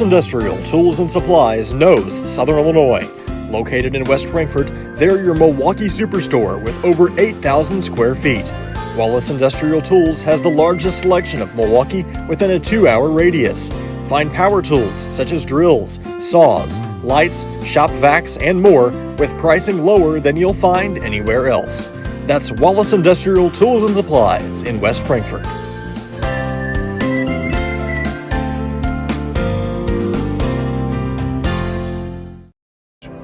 Wallace Industrial Tools and Supplies knows Southern Illinois. Located in West Frankfort, they're your Milwaukee superstore with over 8,000 square feet. Wallace Industrial Tools has the largest selection of Milwaukee within a 2-hour radius. Find power tools such as drills, saws, lights, shop vacs, and more with pricing lower than you'll find anywhere else. That's Wallace Industrial Tools and Supplies in West Frankfort.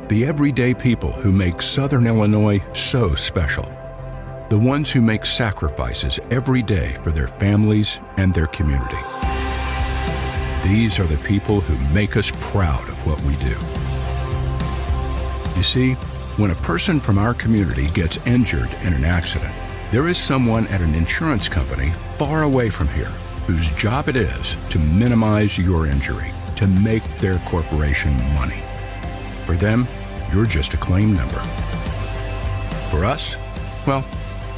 The everyday people who make Southern Illinois so special. The ones who make sacrifices every day for their families and their community. These are the people who make us proud of what we do. You see, when a person from our community gets injured in an accident, there is someone at an insurance company far away from here whose job it is to minimize your injury, to make their corporation money. For them, you're just a claim number. For us, well,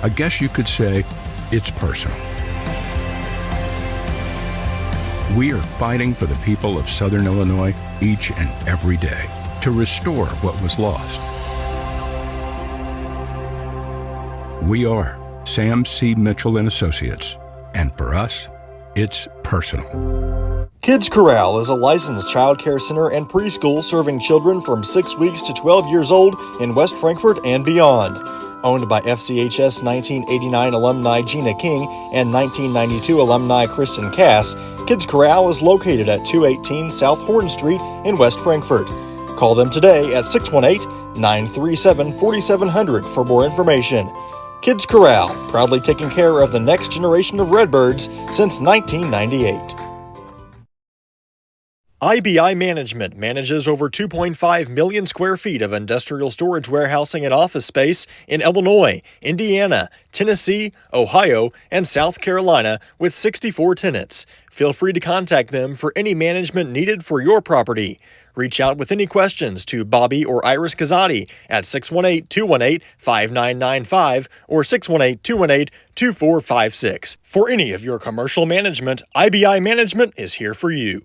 I guess you could say it's personal. We are fighting for the people of Southern Illinois each and every day to restore what was lost. We are Sam C. Mitchell and Associates, and for us, it's personal. Kids Corral is a licensed child care center and preschool serving children from 6 weeks to 12 years old in West Frankfort and beyond. Owned by FCHS 1989 alumni Gina King and 1992 alumni Kristen Cass, Kids Corral is located at 218 South Horn Street in West Frankfort. Call them today at 618-937-4700 for more information. Kids Corral, proudly taking care of the next generation of Redbirds since 1998. IBI Management manages over 2.5 million square feet of industrial storage warehousing and office space in Illinois, Indiana, Tennessee, Ohio, and South Carolina with 64 tenants. Feel free to contact them for any management needed for your property. Reach out with any questions to Bobby or Iris Kazadi at 618-218-5995 or 618-218-2456. For any of your commercial management, IBI Management is here for you.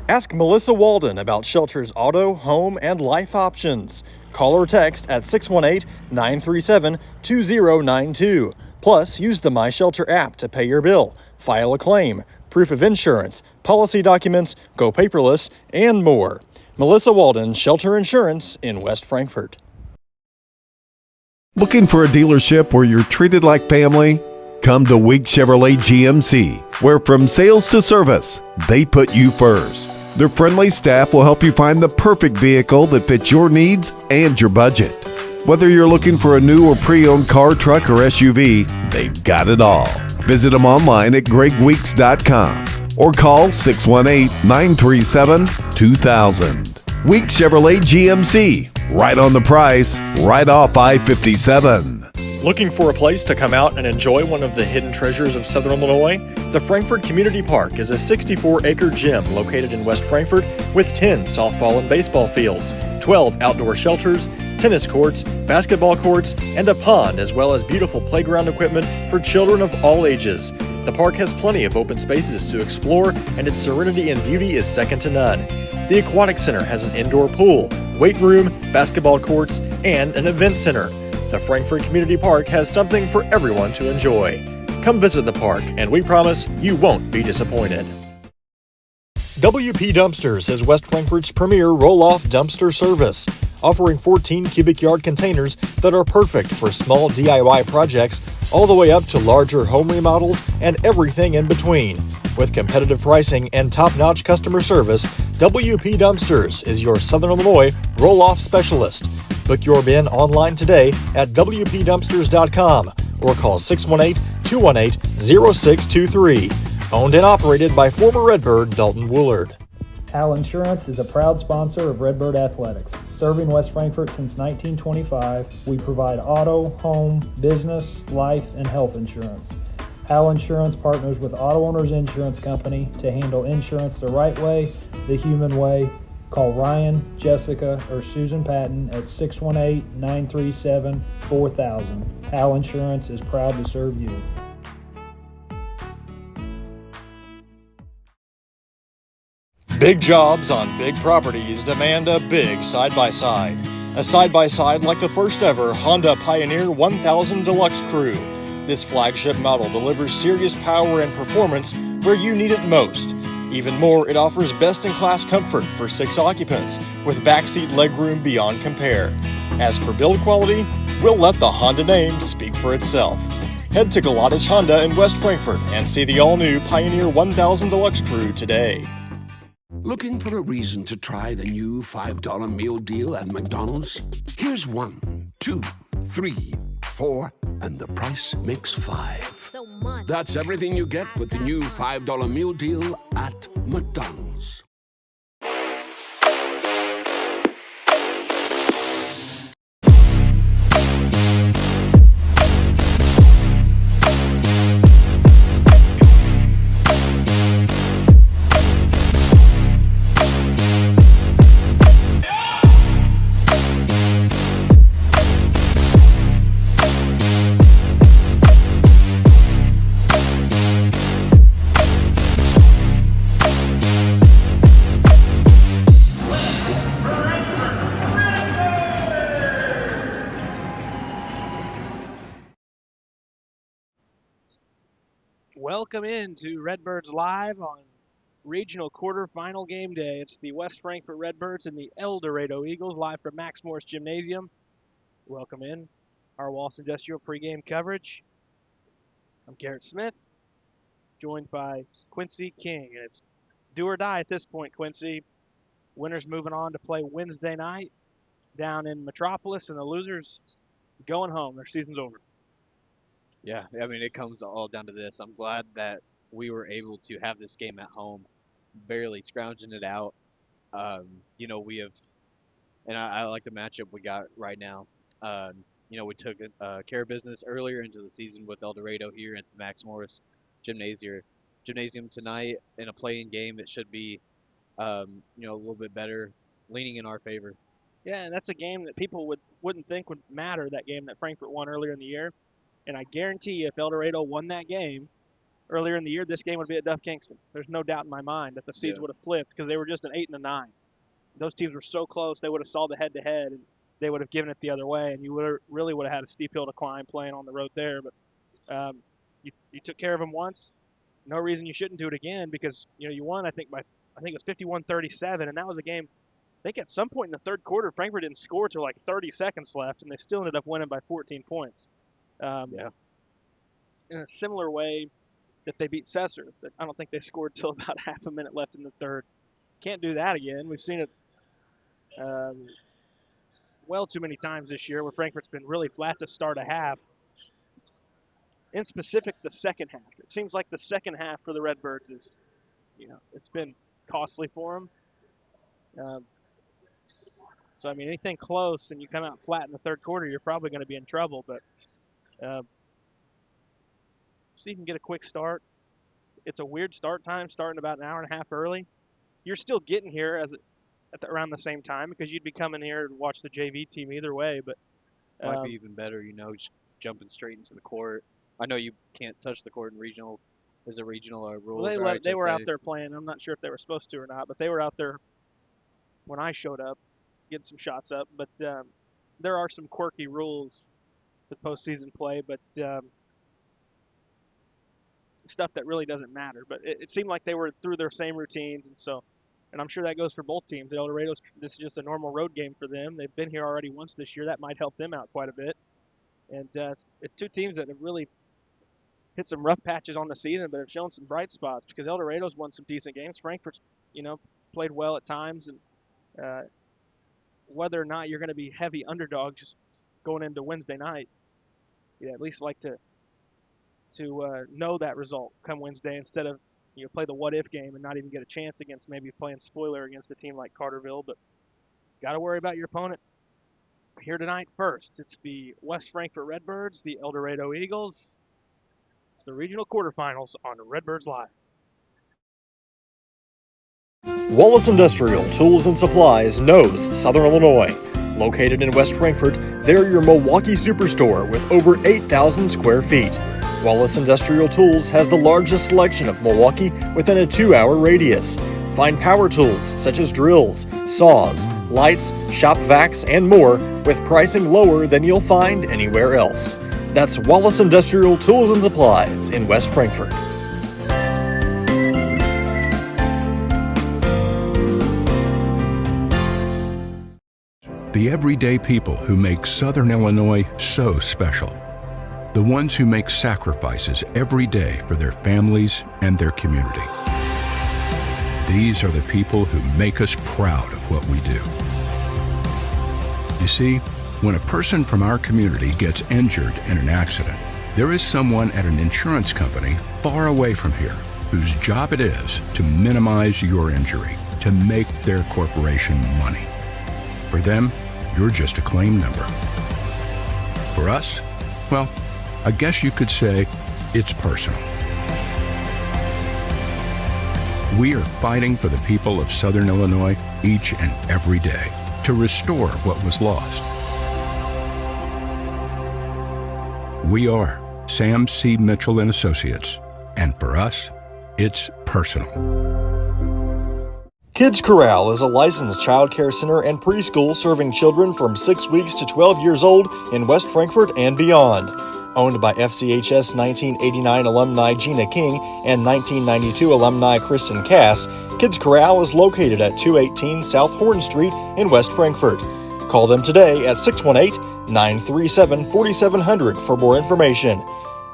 Ask Melissa Walden about Shelter's auto, home, and life options. Call or text at 618-937-2092. Plus, use the My Shelter app to pay your bill, file a claim, proof of insurance, policy documents, go paperless, and more. Melissa Walden, Shelter Insurance in West Frankfort. Looking for a dealership where you're treated like family? Come to Week Chevrolet GMC, where from sales to service, they put you first. Their friendly staff will help you find the perfect vehicle that fits your needs and your budget. Whether you're looking for a new or pre-owned car, truck, or SUV, they've got it all. Visit them online at gregweeks.com or call 618-937-2000. Week Chevrolet GMC, right on the price, right off I-57. Looking for a place to come out and enjoy one of the hidden treasures of Southern Illinois? The Frankfort Community Park is a 64-acre gym located in West Frankfort with 10 softball and baseball fields, 12 outdoor shelters, tennis courts, basketball courts, and a pond, as well as beautiful playground equipment for children of all ages. The park has plenty of open spaces to explore, and its serenity and beauty is second to none. The Aquatic Center has an indoor pool, weight room, basketball courts, and an event center. The Frankfort Community Park has something for everyone to enjoy. Come visit the park, and we promise you won't be disappointed. WP Dumpsters is West Frankfort's premier roll-off dumpster service. offering 14 cubic yard containers that are perfect for small DIY projects all the way up to larger home remodels and everything in between. With competitive pricing and top-notch customer service, WP Dumpsters is your Southern Illinois roll-off specialist. Book your bin online today at WPDumpsters.com or call 618-218-0623. Owned and operated by former Redbird Dalton Woolard. Al Insurance is a proud sponsor of Redbird Athletics. Serving West Frankfort since 1925, we provide auto, home, business, life, and health insurance. Al Insurance partners with Auto Owners Insurance Company to handle insurance the right way, the human way. Call Ryan, Jessica, or Susan Patton at 618-937-4000. Al Insurance is proud to serve you. Big jobs on big properties demand a big side-by-side. A side-by-side like the first ever Honda Pioneer 1000 Deluxe Crew. This flagship model delivers serious power and performance where you need it most. Even more, it offers best-in-class comfort for 6 occupants with backseat legroom beyond compare. As for build quality, we'll let the Honda name speak for itself. Head to Galatich Honda in West Frankfort and see the all-new Pioneer 1000 Deluxe Crew today. Looking for a reason to try the new $5 meal deal at McDonald's? Here's 1, 2, 3, 4, and the price makes 5. So much. That's everything you get with the new $5 meal deal at McDonald's. Welcome into Redbirds Live on regional quarterfinal game day. It's the West Frankfort Redbirds and the Eldorado Eagles live from Max Morris Gymnasium. Welcome in our Walsh Industrial pregame coverage. I'm Garrett Smith, joined by Quincy King. And it's do or die at this point, Quincy. Winners moving on to play Wednesday night down in Metropolis, and the losers going home. Their season's over. Yeah, I mean, it comes all down to this. I'm glad that we were able to have this game at home, barely scrounging it out. We have, and I like the matchup we got right now. We took care of business earlier into the season with Eldorado here at the Max Morris Gymnasium tonight in a playing game. It should be, a little bit better, leaning in our favor. Yeah, and that's a game that people wouldn't think would matter, that game that Frankfort won earlier in the year. And I guarantee you, if Eldorado won that game earlier in the year, this game would be at Duff Kingston. There's no doubt in my mind that the seeds would have flipped because they were just an 8 and a 9. Those teams were so close, they would have saw the head-to-head, and they would have given it the other way, and you really would have had a steep hill to climb playing on the road there. But you took care of them once. No reason you shouldn't do it again because you won. I think it was 51-37, and that was a game. I think at some point in the third quarter, Frankfort didn't score till like 30 seconds left, and they still ended up winning by 14 points. In a similar way that they beat Sesser, but I don't think they scored till about half a minute left in the third. Can't do that again. We've seen it well too many times this year where Frankfort's been really flat to start a half. In specific, the second half. It seems like the second half for the Redbirds is, it's been costly for them. So, anything close and you come out flat in the third quarter, you're probably going to be in trouble. But see if you can get a quick start. It's a weird start time, starting about an hour and a half early. You're still getting here around the same time because you'd be coming here to watch the JV team either way. But might be even better, just jumping straight into the court. I know you can't touch the court in regional. There's a regional rules. Well, they were out there playing. I'm not sure if they were supposed to or not, but they were out there when I showed up, getting some shots up. But there are some quirky rules with postseason play, but stuff that really doesn't matter. But it seemed like they were through their same routines, and so and I'm sure that goes for both teams. Eldorado's, this is just a normal road game for them. They've been here already once this year. That might help them out quite a bit. And it's two teams that have really hit some rough patches on the season, but have shown some bright spots because Eldorado's won some decent games. Frankfurt's, played well at times, and uh, whether or not you're going to be heavy underdogs going into Wednesday night, you at least like to know that result come Wednesday instead of play the what if game and not even get a chance against maybe playing spoiler against a team like Carterville. But got to worry about your opponent here tonight first. It's the West Frankfort Redbirds, the Eldorado Eagles. It's the regional quarterfinals on Redbirds Live. Wallace Industrial Tools and Supplies knows Southern Illinois. Located in West Frankfort, they're your Milwaukee superstore with over 8,000 square feet. Wallace Industrial Tools has the largest selection of Milwaukee within a 2-hour radius. Find power tools such as drills, saws, lights, shop vacs, and more with pricing lower than you'll find anywhere else. That's Wallace Industrial Tools and Supplies in West Frankfort. The everyday people who make Southern Illinois so special. The ones who make sacrifices every day for their families and their community. These are the people who make us proud of what we do. You see, when a person from our community gets injured in an accident, there is someone at an insurance company far away from here whose job it is to minimize your injury, to make their corporation money. For them, you're just a claim number. For us, well, I guess you could say it's personal. We are fighting for the people of Southern Illinois each and every day to restore what was lost. We are Sam C. Mitchell and Associates, and for us, it's personal. Kids Corral is a licensed child care center and preschool serving children from 6 weeks to 12 years old in West Frankfort and beyond. Owned by FCHS 1989 alumni Gina King and 1992 alumni Kristen Cass, Kids Corral is located at 218 South Horn Street in West Frankfort. Call them today at 618-937-4700 for more information.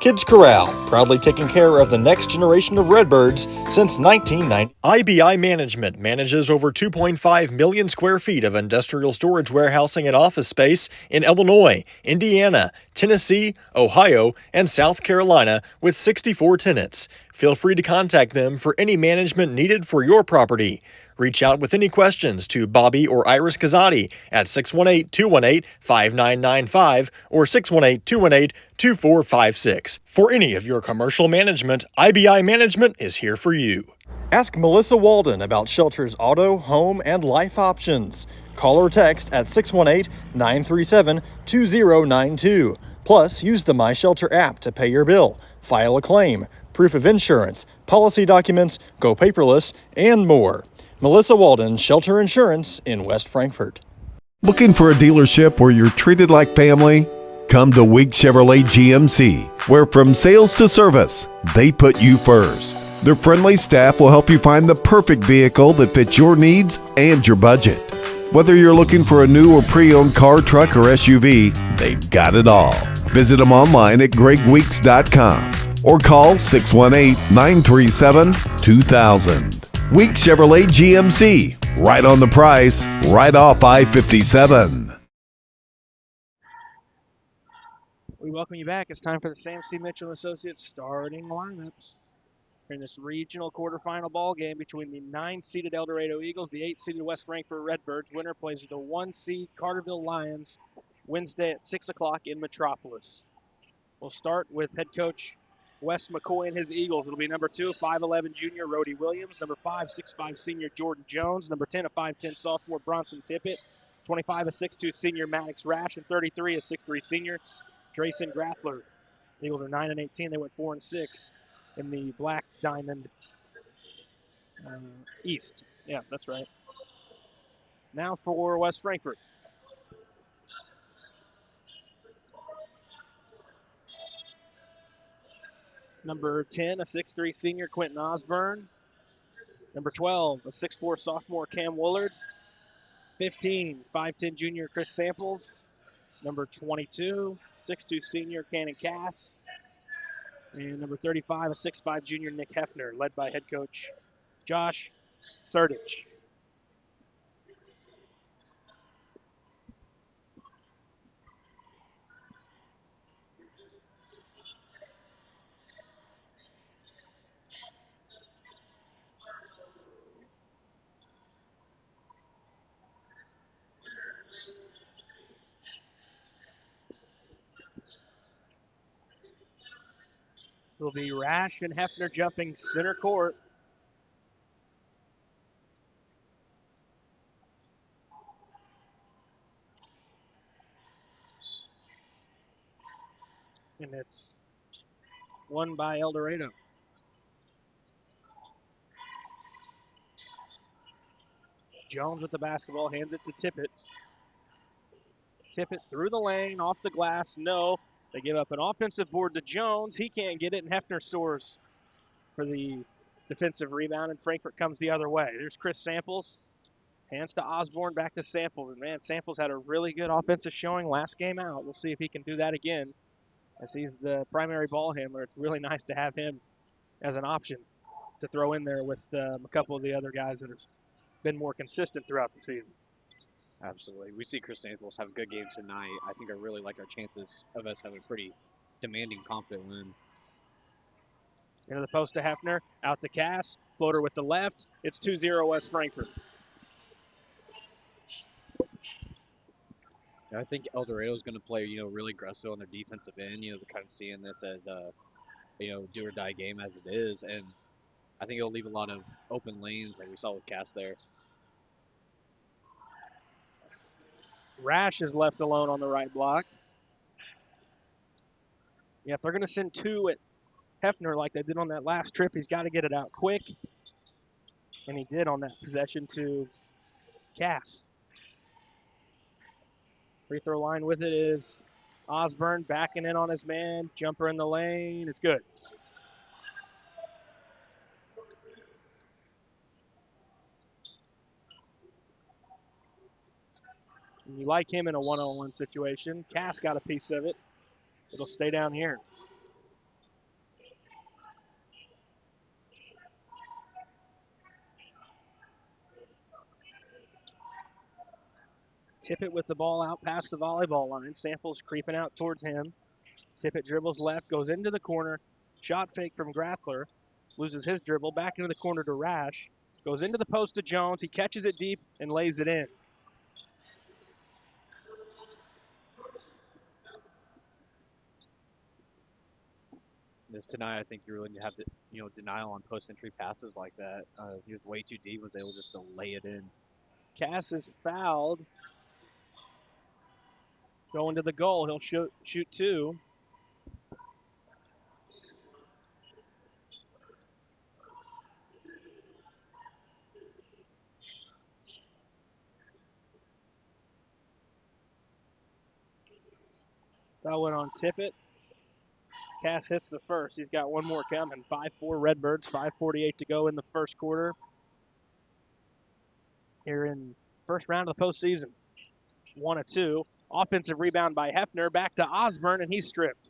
Kids Corral, proudly taking care of the next generation of Redbirds since 1990. IBI Management manages over 2.5 million square feet of industrial storage warehousing and office space in Illinois, Indiana, Tennessee, Ohio, and South Carolina with 64 tenants. Feel free to contact them for any management needed for your property. Reach out with any questions to Bobby or Iris Kazadi at 618-218-5995 or 618-218-2456. For any of your commercial management, IBI Management is here for you. Ask Melissa Walden about Shelter's auto, home, and life options. Call or text at 618-937-2092. Plus, use the My Shelter app to pay your bill, file a claim, proof of insurance, policy documents, go paperless, and more. Melissa Walden, Shelter Insurance in West Frankfort. Looking for a dealership where you're treated like family? Come to Wig Chevrolet GMC, where from sales to service, they put you first. Their friendly staff will help you find the perfect vehicle that fits your needs and your budget. Whether you're looking for a new or pre-owned car, truck, or SUV, they've got it all. Visit them online at gregweeks.com or call 618-937-2000. Week Chevrolet GMC, right on the price, right off I-57. We welcome you back. It's time for the Sam C. Mitchell Associates starting lineups. We're in this regional quarterfinal ball game between the 9-seeded Eldorado Eagles, the 8-seeded West Frankfort Redbirds. Winner plays the 1-seed Carterville Lions Wednesday at 6 o'clock in Metropolis. We'll start with head coach Wes McCoy and his Eagles. It'll be number 2, 5'11 junior Rhodey Williams, number 5, 6'5 senior Jordan Jones, number 10, a 5'10 sophomore Bronson Tippett, 25, a 6'2 senior Maddox Rash, and 33, a 6'3 senior Drayson Grappler. The Eagles are 9-18. They went 4-6 in the Black Diamond East. Yeah, that's right. Now for West Frankfort. Number 10, a 6'3 senior Quentin Osborne. Number 12, a 6'4 sophomore Cam Woolard. 15, 5'10 junior Chris Samples. Number 22, 6'2 senior Cannon Cass. And number 35, a 6'5 junior Nick Hefner, led by head coach Josh Surdich. It'll be Rash and Hefner jumping center court. And it's won by Eldorado. Jones with the basketball, hands it to Tippett. Tippett through the lane, off the glass, no. They give up an offensive board to Jones. He can't get it, and Hefner soars for the defensive rebound, and Frankfurt comes the other way. There's Chris Samples. Hands to Osborne, back to Samples. And man, Samples had a really good offensive showing last game out. We'll see if he can do that again, as he's the primary ball handler. It's really nice to have him as an option to throw in there with a couple of the other guys that have been more consistent throughout the season. Absolutely. We see Chris Samples have a good game tonight. I think I really like our chances of us having a pretty demanding, confident win. Into the post to Hefner, out to Cass, floater with the left. It's 2-0 West Frankfurt. I think Eldorado is going to play, really aggressive on their defensive end. They're kind of seeing this as a, do or die game as it is, and I think it'll leave a lot of open lanes like we saw with Cass there. Rash is left alone on the right block. Yeah, if they're going to send two at Hefner like they did on that last trip, he's got to get it out quick. And he did on that possession to Cass. Free throw line with it is Osborne backing in on his man. Jumper in the lane. It's good. And you like him in a one-on-one situation. Cass got a piece of it. It'll stay down here. Tippett with the ball out past the volleyball line. Samples creeping out towards him. Tippett dribbles left, goes into the corner. Shot fake from Grappler. Loses his dribble. Back into the corner to Rash. Goes into the post to Jones. He catches it deep and lays it in. This tonight, I think you really need to have the, denial on post-entry passes like that. He was way too deep, was able just to lay it in. Cass is fouled. Going to the goal. He'll shoot two. Foul went on Tippett. Cass hits the first. He's got one more coming. 5-4 Redbirds. 5:48 to go in the first quarter. Here in first round of the postseason. 1-2. Offensive rebound by Hefner. Back to Osborne, and he's stripped.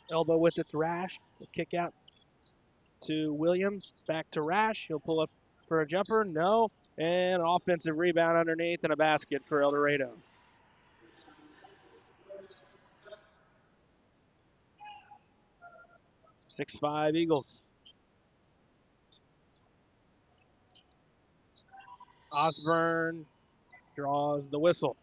Elbow with its Rash. The kick out to Williams. Back to Rash. He'll pull up for a jumper. No. And an offensive rebound underneath and a basket for Eldorado. Six-5 Eagles. Osborne draws the whistle.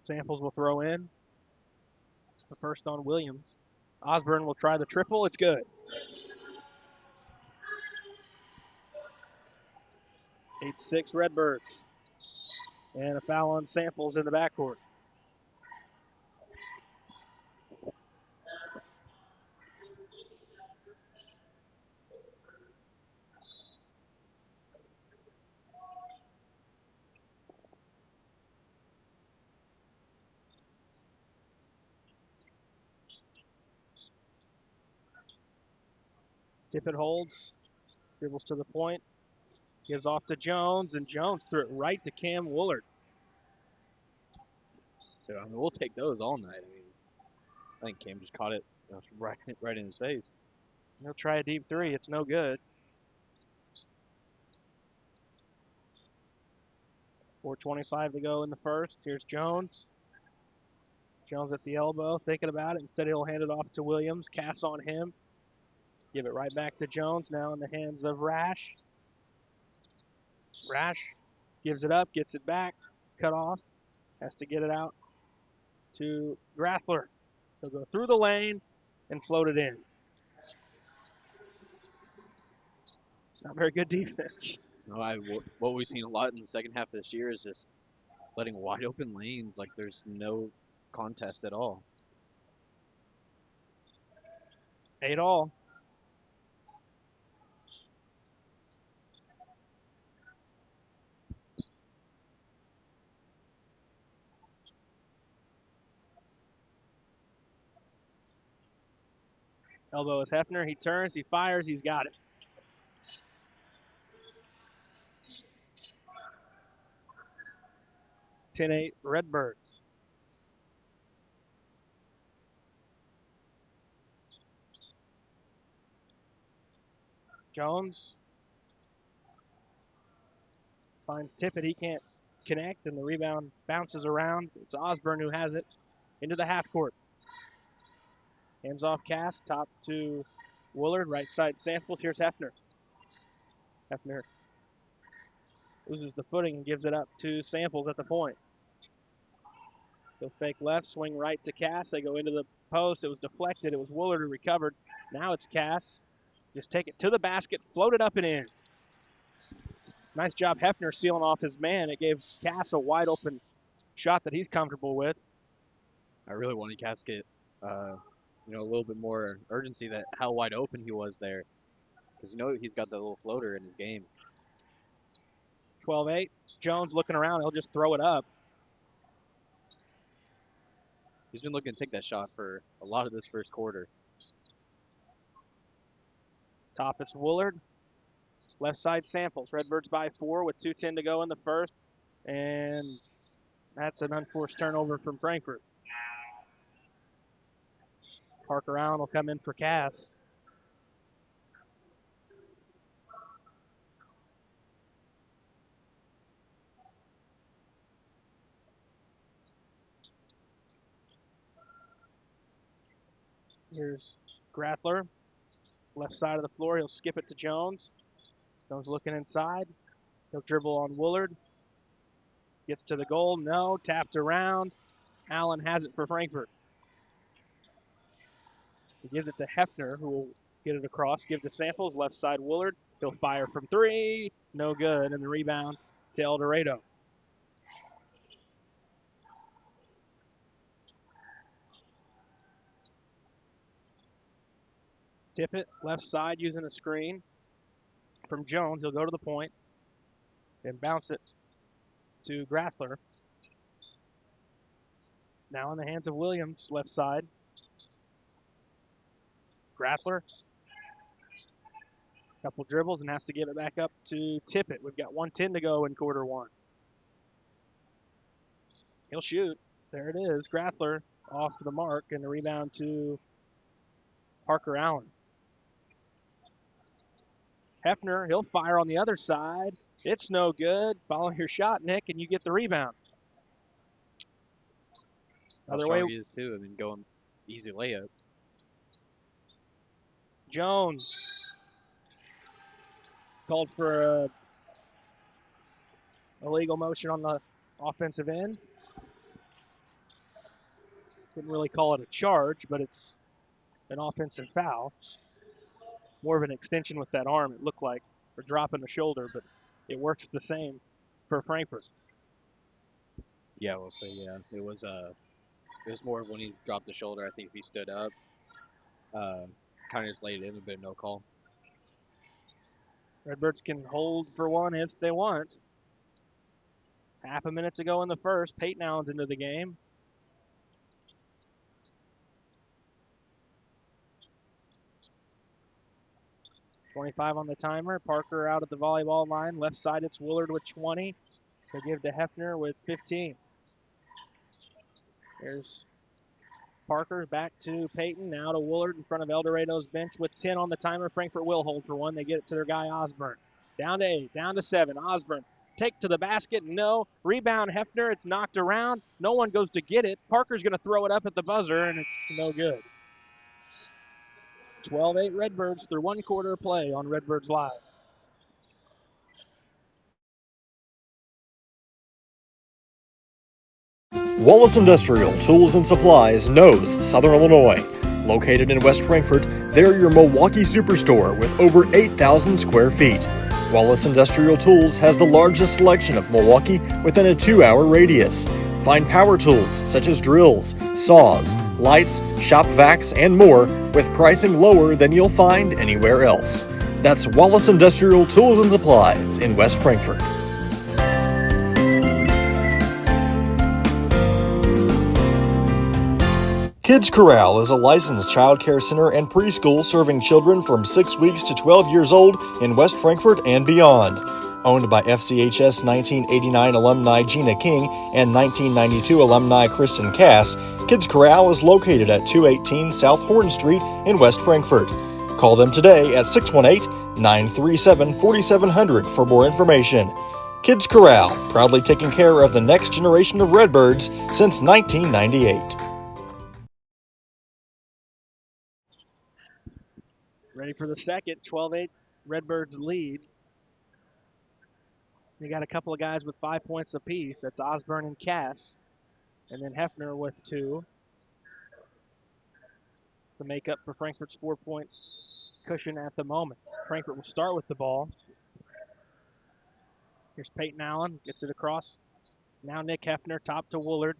Samples will throw in. It's the first on Williams. Osborne will try the triple. It's good. 8-6 Redbirds. And a foul on Samples in the backcourt. Tippett holds, dribbles to the point, gives off to Jones, and Jones threw it right to Cam Woolard. So I mean, we'll take those all night. I mean, I think Cam just caught it right in his face. He'll try a deep three. It's no good. 4:25 to go in the first. Here's Jones. Jones at the elbow, thinking about it. Instead, he'll hand it off to Williams. Cass on him. Give it right back to Jones, now in the hands of Rash. Rash gives it up, gets it back, cut off. Has to get it out to Grathler. He'll go through the lane and float it in. Not very good defense. No, what we've seen a lot in the second half of this year is just letting wide open lanes like there's no contest at all. 8-all. Elbow is Hefner. He turns, he fires, he's got it. (10-8) Redbirds. Jones finds Tippett. He can't connect, and the rebound bounces around. It's Osborne who has it into the half court. Hands off Cass, top to Woolard, right side Samples. Here's Hefner. Hefner loses the footing and gives it up to Samples at the point. Go fake left, swing right to Cass. They go into the post. It was deflected. It was Woolard who recovered. Now it's Cass. Just take it to the basket, float it up and in. It's a nice job Hefner sealing off his man. It gave Cass a wide open shot that he's comfortable with. I really wanted Casket, a little bit more urgency that how wide open he was there, because he's got that little floater in his game. 12-8. Jones looking around. He'll just throw it up. He's been looking to take that shot for a lot of this first quarter. Top it's Woolard. Left side Samples. Redbirds by 4 with 2:10 to go in the first. And that's an unforced turnover from Frankfurt. Parker Allen will come in for Cass. Here's Grathler. Left side of the floor. He'll skip it to Jones. Jones looking inside. He'll dribble on Woolard. Gets to the goal. No. Tapped around. Allen has it for Frankfurt. He gives it to Hefner, who will get it across. Give to Samples. Left side Woolard. He'll fire from 3. No good. And the rebound to Eldorado. Tippett, left side, using a screen from Jones. He'll go to the point and bounce it to Grathler. Now in the hands of Williams, left side. Grathler, couple dribbles and has to give it back up to Tippett. We've got 1:10 to go in quarter one. He'll shoot. There it is. Grathler off the mark, and the rebound to Parker Allen. Hefner, he'll fire on the other side. It's no good. Follow your shot, Nick, and you get the rebound. How strong he is, too. I mean, going easy layup. Jones called for a illegal motion on the offensive end. Didn't really call it a charge, but it's an offensive foul. More of an extension with that arm, it looked like, or dropping the shoulder, but it works the same for Frankfurt. Yeah, we'll say, yeah. It was more of when he dropped the shoulder. I think if he stood up, kind of just laid it in, but no call. Redbirds can hold for one if they want. Half a minute to go in the first. Peyton Allen's into the game. 25 on the timer. Parker out at the volleyball line. Left side, it's Woolard with 20. They give to Hefner with 15. There's Parker back to Peyton. Now to Woolard in front of Eldorado's bench with 10 on the timer. Frankfurt will hold for one. They get it to their guy Osborne. Down to 8, down to 7. Osborne take to the basket. No. Rebound Hefner. It's knocked around. No one goes to get it. Parker's going to throw it up at the buzzer, and it's no good. 12-8 Redbirds through one quarter of play on Redbirds Live. Wallace Industrial Tools and Supplies knows Southern Illinois. Located in West Frankfort, they're your Milwaukee superstore with over 8,000 square feet. Wallace Industrial Tools has the largest selection of Milwaukee within a 2-hour radius. Find power tools such as drills, saws, lights, shop vacs, and more with pricing lower than you'll find anywhere else. That's Wallace Industrial Tools and Supplies in West Frankfort. Kids Corral is a licensed child care center and preschool serving children from 6 weeks to 12 years old in West Frankfort and beyond. Owned by FCHS 1989 alumni Gina King and 1992 alumni Kristen Cass, Kids Corral is located at 218 South Horn Street in West Frankfort. Call them today at 618-937-4700 for more information. Kids Corral, proudly taking care of the next generation of Redbirds since 1998. Ready for the second. 12-8 Redbirds lead. They got a couple of guys with 5 points apiece. That's Osborne and Cass. And then Hefner with 2 to make up for Frankfurt's 4-point cushion at the moment. Frankfurt will start with the ball. Here's Peyton Allen. Gets it across. Now Nick Hefner, top to Woolard.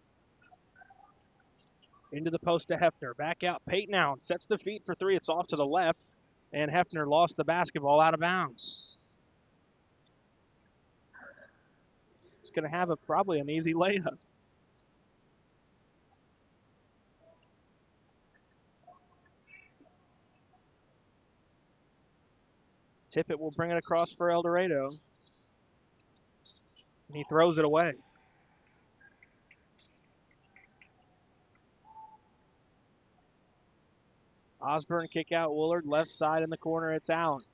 Into the post to Hefner. Back out. Peyton Allen sets the feet for 3. It's off to the left. And Hefner lost the basketball out of bounds. It's going to have probably an easy layup. Tippett will bring it across for Eldorado. And he throws it away. Osborne kick out Woolard. Left side in the corner, it's Allen.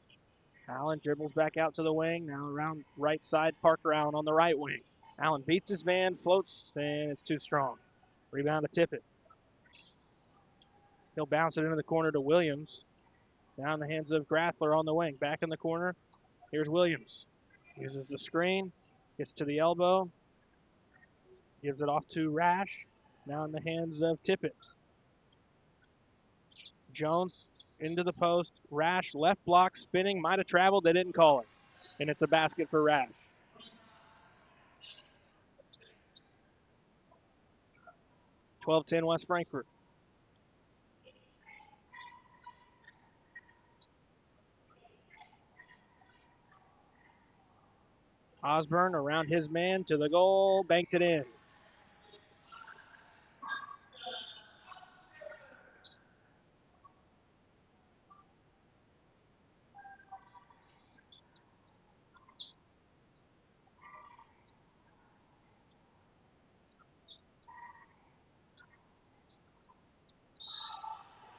Allen dribbles back out to the wing. Now around right side, Parker Allen on the right wing. Allen beats his man, floats, and it's too strong. Rebound to Tippett. He'll bounce it into the corner to Williams. Now in the hands of Grathler on the wing. Back in the corner. Here's Williams. Uses the screen. Gets to the elbow. Gives it off to Rash. Now in the hands of Tippett. Jones into the post. Rash left block spinning. Might have traveled. They didn't call it. And it's a basket for Rash. (12-10) West Frankfort. Osborne around his man to the goal. Banked it in.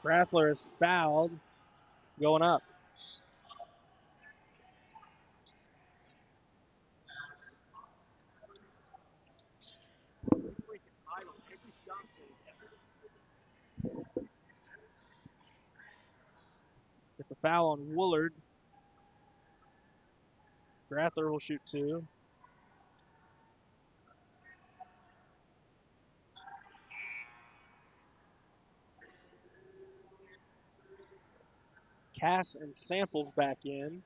Grathler is fouled. Going up. Get the foul on Woolard. Grathler will shoot 2. Cass and Samples back in,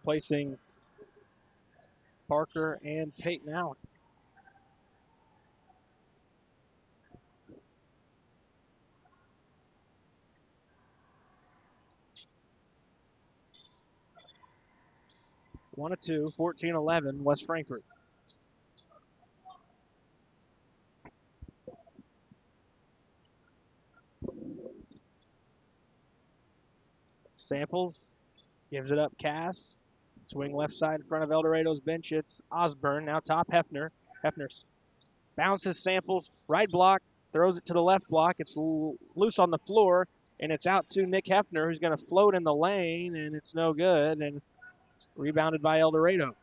placing Parker and Peyton Allen. One of 2, 14-11, West Frankfort. Samples Gives it up, Cass. Swing left side in front of Eldorado's bench. It's Osborne. Now top Hefner. Hefner bounces, samples, right block, throws it to the left block. It's loose on the floor, and it's out to Nick Hefner, who's going to float in the lane, and it's no good, and rebounded by Eldorado.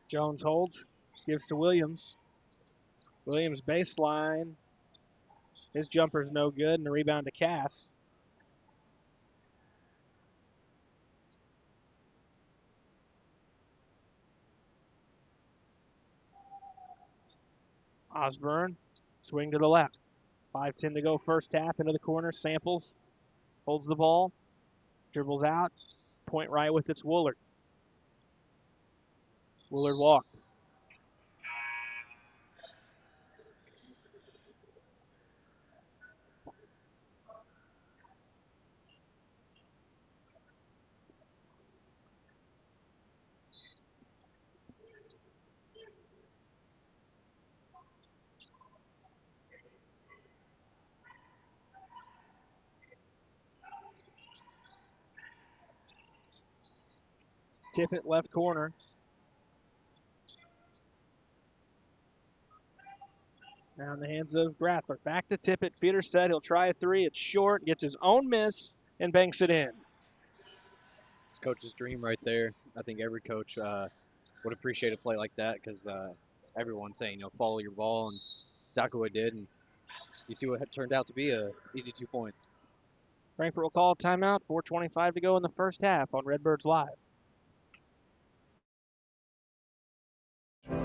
Jones holds, gives to Williams. Williams baseline. His jumper's no good, and the rebound to Cass. Osborne, swing to the left. 5:10 to go first half, into the corner, samples, holds the ball, dribbles out, point right with its Woolard. Woolard walked. Tippett left corner. Now in the hands of Grathler. Back to Tippett. Feeder set. He'll try a three. It's short. Gets his own miss and banks it in. It's coach's dream right there. I think every coach would appreciate a play like that because everyone's saying, follow your ball, and exactly what it did. And you see what turned out to be a easy 2 points. Frankfort will call a timeout. 4:25 to go in the first half on Redbirds Live.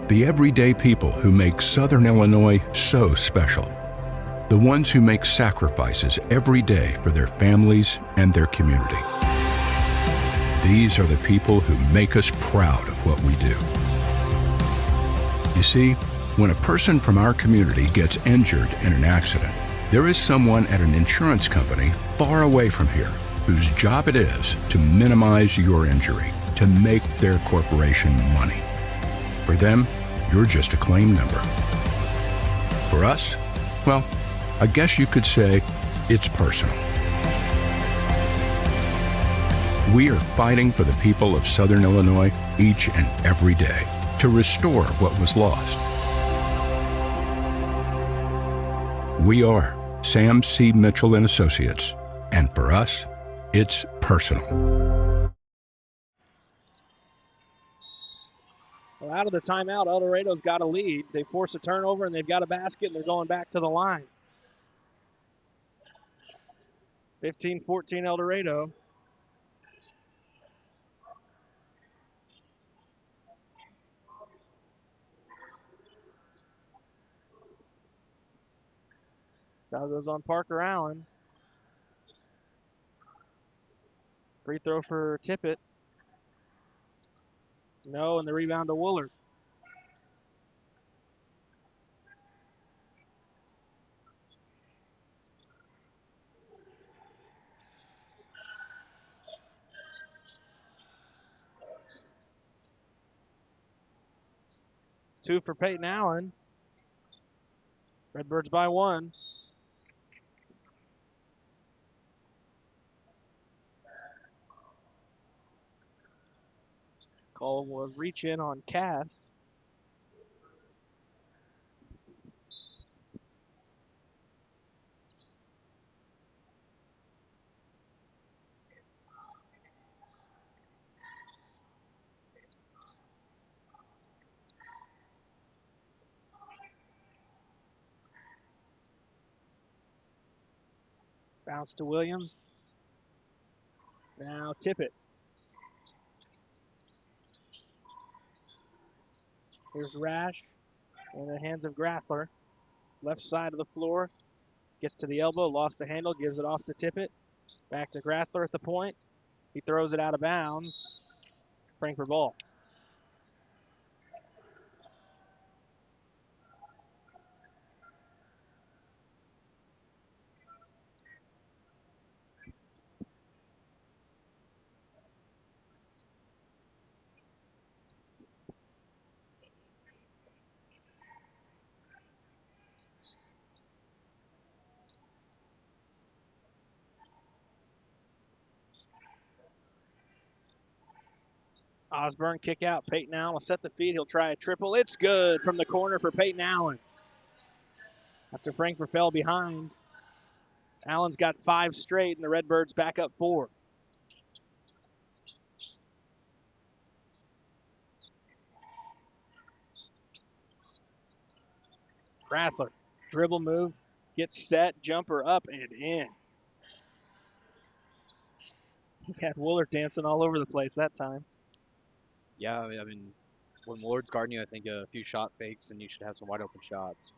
The everyday people who make Southern Illinois so special. The ones who make sacrifices every day for their families and their community. These are the people who make us proud of what we do. You see, when a person from our community gets injured in an accident, there is someone at an insurance company far away from here whose job it is to minimize your injury, to make their corporation money. For them, you're just a claim number. For us, well, I guess you could say it's personal. We are fighting for the people of Southern Illinois each and every day to restore what was lost. We are Sam C. Mitchell and Associates, and for us, it's personal. Well, out of the timeout, Eldorado's got a lead. They force a turnover, and they've got a basket, and they're going back to the line. 15-14 Eldorado. Foul goes on Parker Allen. Free throw for Tippett. No, and the rebound to Woolard. Two for Peyton Allen. Redbirds by one. Call was reach in on Cass. Bounce to Williams. Now Tippett. Here's Rash in the hands of Grathler. Left side of the floor. Gets to the elbow, lost the handle, gives it off to Tippett. Back to Grathler at the point. He throws it out of bounds. Frankfort ball. Osborne kick out. Peyton Allen will set the feed. He'll try a triple. It's good from the corner for Peyton Allen. After Frankfort fell behind, Allen's got 5 straight, and the Redbirds back up 4. Rattler, dribble move, gets set, jumper up and in. He had Wooler dancing all over the place that time. Yeah, I mean, when Willard's guarding you, I think a few shot fakes and you should have some wide open shots.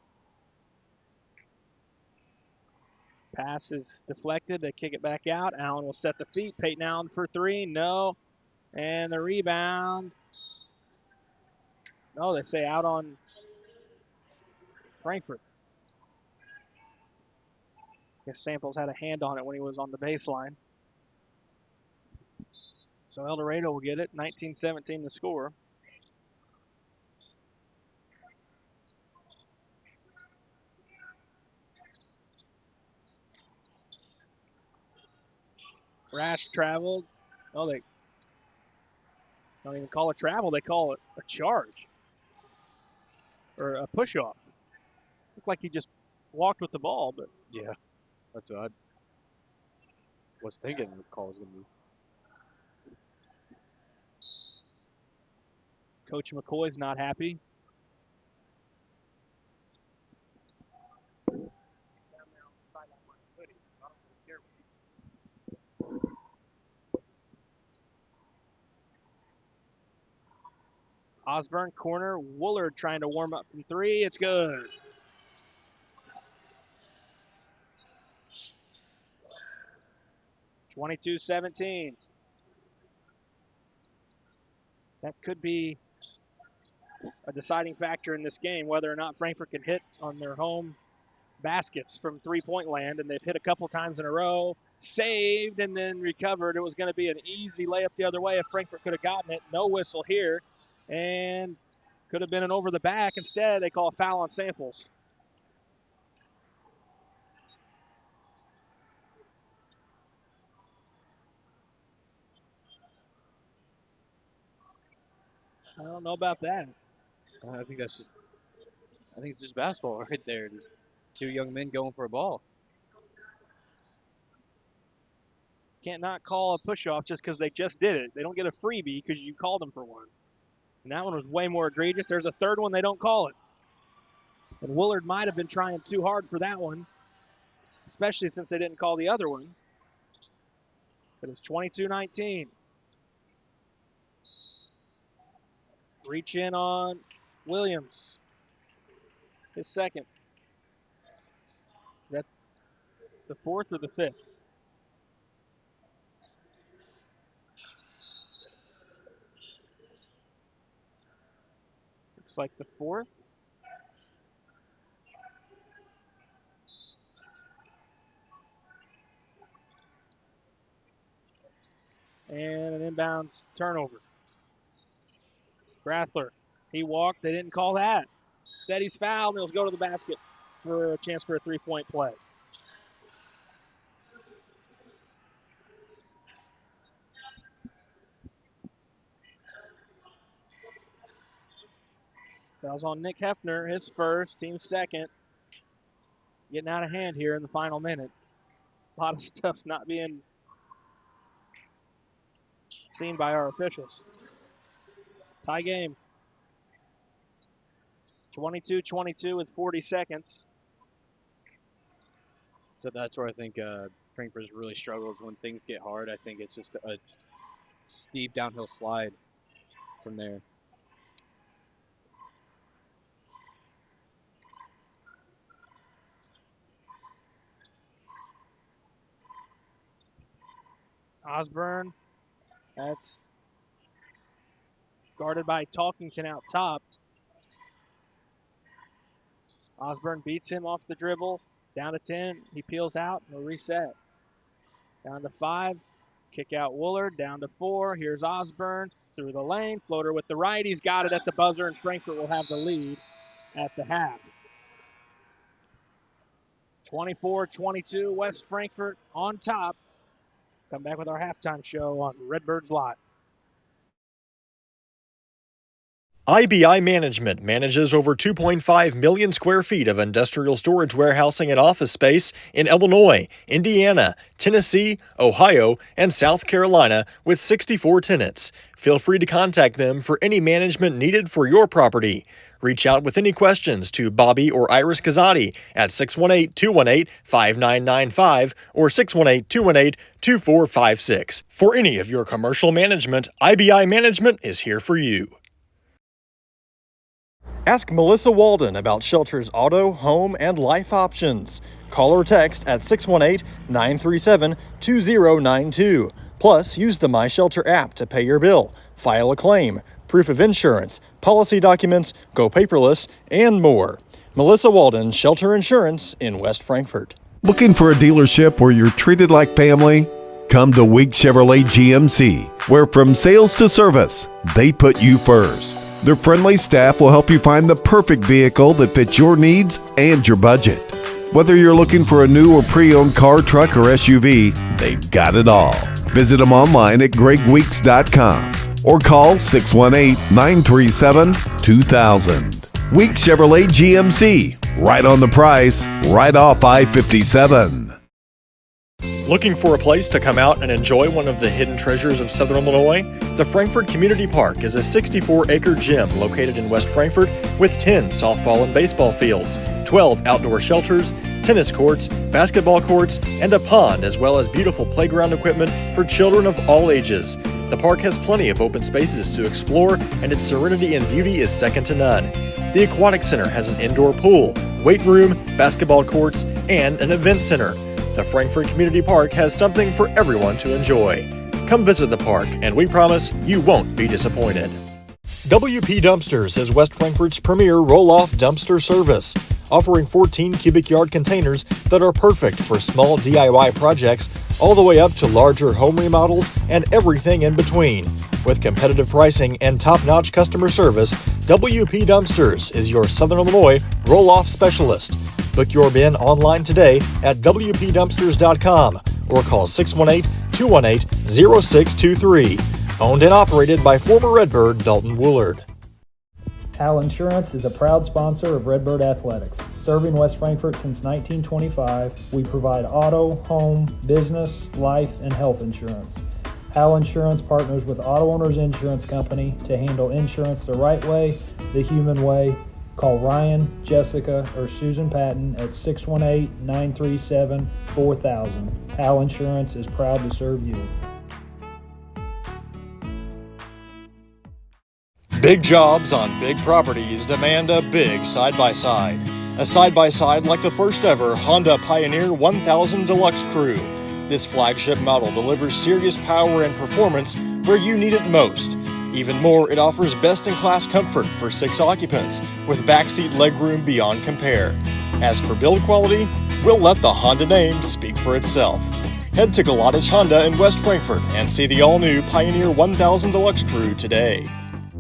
Pass is deflected. They kick it back out. Allen will set the feet. Peyton Allen for 3. No. And the rebound. No, they say out on Frankfort. Guess Samples had a hand on it when he was on the baseline. So Eldorado will get it. 19-17 the score. Rash traveled. Oh, they don't even call it travel. They call it a charge or a push-off. Looked like he just walked with the ball, but Yeah, that's what I was thinking the call was going to be. Coach McCoy's not happy. Osborne corner. Woolard trying to warm up from 3. It's good. (22-17). That could be a deciding factor in this game, whether or not Frankfort can hit on their home baskets from three-point land, and they've hit a couple times in a row, saved and then recovered. It was going to be an easy layup the other way if Frankfort could have gotten it. No whistle here, and could have been an over the back. Instead, they call a foul on Samples. I don't know about that. I think that's just, I think it's just basketball right there. Just two young men going for a ball. Can't not call a push-off just because they just did it. They don't get a freebie because you called them for one. And that one was way more egregious. There's a third one, they don't call it. And Woolard might have been trying too hard for that one, especially since they didn't call the other one. But it's 22-19. Reach in on Williams. His second. That's the 4th or the 5th? Looks like the 4th. And an inbounds turnover. Grathler, he walked. They didn't call that. Instead, he's fouled, and he'll go to the basket for a chance for a three-point play. Foul's on Nick Hefner, his first, team second. Getting out of hand here in the final minute. A lot of stuff not being seen by our officials. Tie game. 22-22 with 40 seconds. So that's where I think Frankfurt really struggles when things get hard. I think it's just a steep downhill slide from there. Osborne, that's guarded by Talkington out top. Osborne beats him off the dribble. Down to 10. He peels out. He'll reset. Down to 5. Kick out Woolard. Down to 4. Here's Osborne through the lane. Floater with the right. He's got it at the buzzer, and Frankfort will have the lead at the half. 24-22. West Frankfort on top. Come back with our halftime show on Redbirds Live. IBI Management manages over 2.5 million square feet of industrial storage warehousing and office space in Illinois, Indiana, Tennessee, Ohio, and South Carolina with 64 tenants. Feel free to contact them for any management needed for your property. Reach out with any questions to Bobby or Iris Kazadi at 618-218-5995 or 618-218-2456. For any of your commercial management, IBI Management is here for you. Ask Melissa Walden about Shelter's auto, home, and life options. Call or text at 618-937-2092. Plus, use the My Shelter app to pay your bill, file a claim, proof of insurance, policy documents, go paperless, and more. Melissa Walden, Shelter Insurance in West Frankfort. Looking for a dealership where you're treated like family? Come to Week Chevrolet GMC, where from sales to service, they put you first. Their friendly staff will help you find the perfect vehicle that fits your needs and your budget. Whether you're looking for a new or pre-owned car, truck, or SUV, they've got it all. Visit them online at gregweeks.com or call 618-937-2000. Week Chevrolet GMC, right on the price, right off I-57. Looking for a place to come out and enjoy one of the hidden treasures of Southern Illinois? The Frankfort Community Park is a 64-acre gym located in West Frankfort with 10 softball and baseball fields, 12 outdoor shelters, tennis courts, basketball courts, and a pond, as well as beautiful playground equipment for children of all ages. The park has plenty of open spaces to explore, and its serenity and beauty is second to none. The Aquatic Center has an indoor pool, weight room, basketball courts, and an event center. The Frankfort Community Park has something for everyone to enjoy. Come visit the park, and we promise you won't be disappointed. WP Dumpsters is West Frankfort's premier roll-off dumpster service, offering 14 cubic yard containers that are perfect for small DIY projects all the way up to larger home remodels and everything in between. With competitive pricing and top-notch customer service, WP Dumpsters is your Southern Illinois roll-off specialist. Book your bin online today at WPDumpsters.com or call 618-218-0623. Owned and operated by former Redbird Dalton Woolard. Hal Insurance is a proud sponsor of Redbird Athletics. Serving West Frankfort since 1925, we provide auto, home, business, life, and health insurance. Hal Insurance partners with Auto Owners Insurance Company to handle insurance the right way, the human way. Call Ryan, Jessica, or Susan Patton at 618-937-4000. Hal Insurance is proud to serve you. Big jobs on big properties demand a big side-by-side. A side-by-side like the first ever Honda Pioneer 1000 Deluxe Crew. This flagship model delivers serious power and performance where you need it most. Even more, it offers best-in-class comfort for 6 occupants, with backseat legroom beyond compare. As for build quality, we'll let the Honda name speak for itself. Head to Galatich Honda in West Frankfort and see the all-new Pioneer 1000 Deluxe Crew today.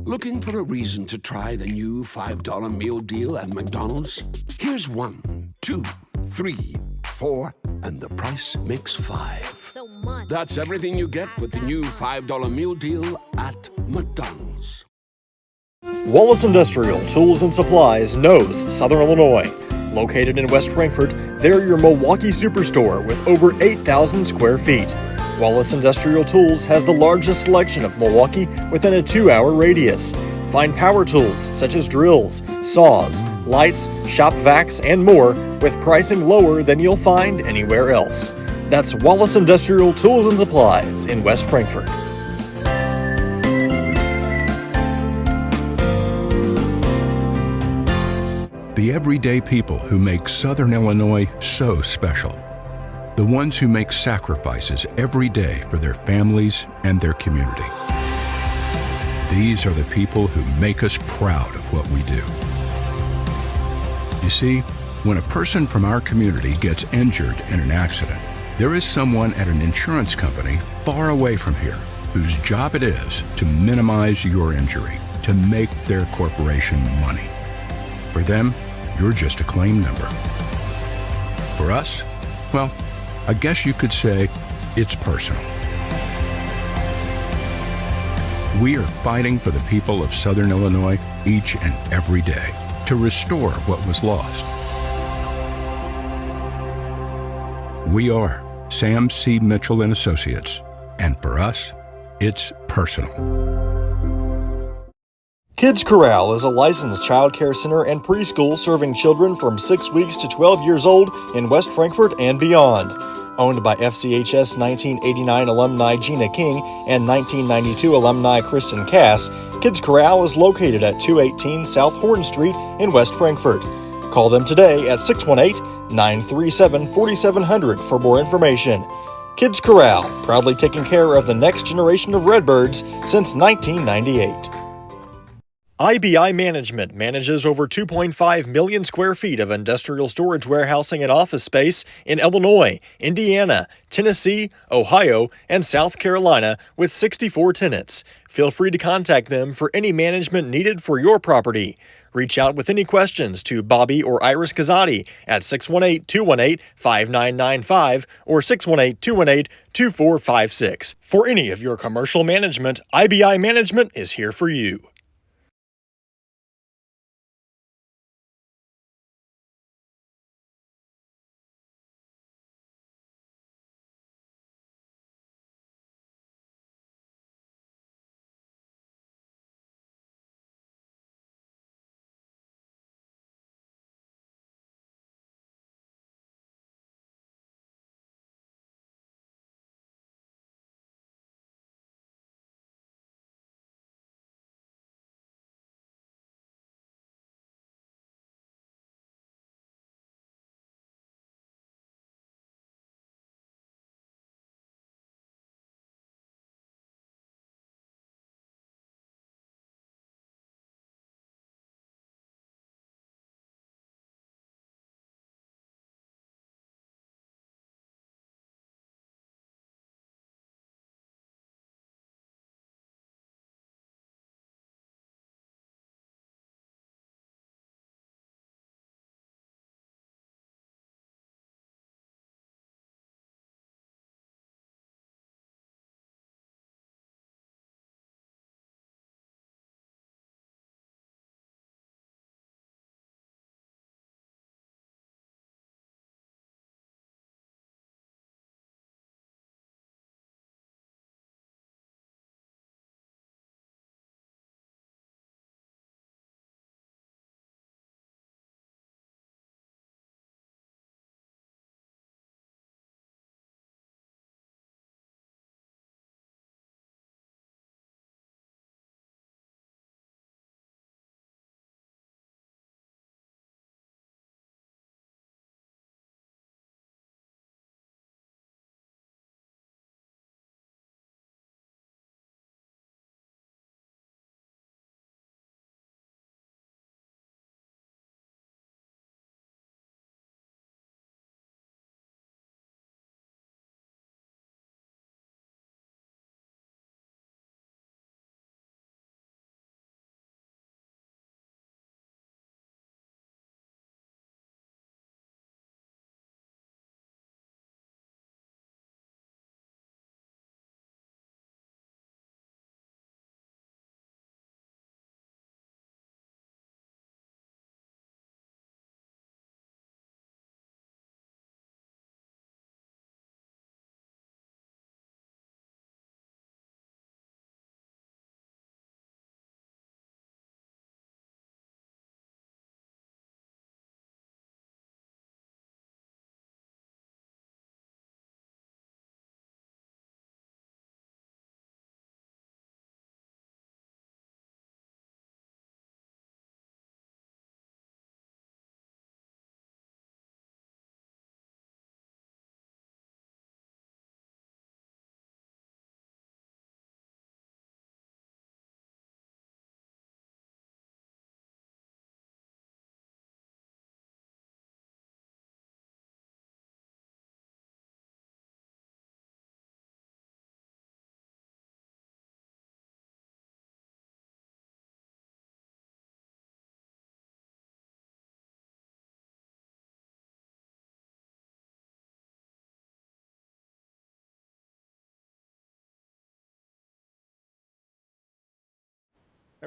Looking for a reason to try the new $5 meal deal at McDonald's? Here's 1, 2, 3, 4, and the price makes 5. So much. That's everything you get with the new $5 meal deal at McDonald's. Wallace Industrial Tools and Supplies knows Southern Illinois. Located in West Frankfort, they're your Milwaukee superstore with over 8,000 square feet. Wallace Industrial Tools has the largest selection of Milwaukee within a 2-hour radius. Find power tools such as drills, saws, lights, shop vacs, and more with pricing lower than you'll find anywhere else. That's Wallace Industrial Tools and Supplies in West Frankfort. The everyday people who make Southern Illinois so special. The ones who make sacrifices every day for their families and their community. These are the people who make us proud of what we do. You see, when a person from our community gets injured in an accident, there is someone at an insurance company far away from here whose job it is to minimize your injury, to make their corporation money. For them, you're just a claim number. For us, well, I guess you could say it's personal. We are fighting for the people of Southern Illinois each and every day to restore what was lost. We are Sam C. Mitchell and Associates, and for us, it's personal. Kids Corral is a licensed child care center and preschool serving children from 6 weeks to 12 years old in West Frankfort and beyond. Owned by FCHS 1989 alumni Gina King and 1992 alumni Kristen Cass, Kids Corral is located at 218 South Horn Street in West Frankfort. Call them today at 618-937-4700 for more information. Kids Corral, proudly taking care of the next generation of Redbirds since 1998. IBI Management manages over 2.5 million square feet of industrial storage warehousing and office space in Illinois, Indiana, Tennessee, Ohio, and South Carolina with 64 tenants. Feel free to contact them for any management needed for your property. Reach out with any questions to Bobby or Iris Kazadi at 618-218-5995 or 618-218-2456. For any of your commercial management, IBI Management is here for you.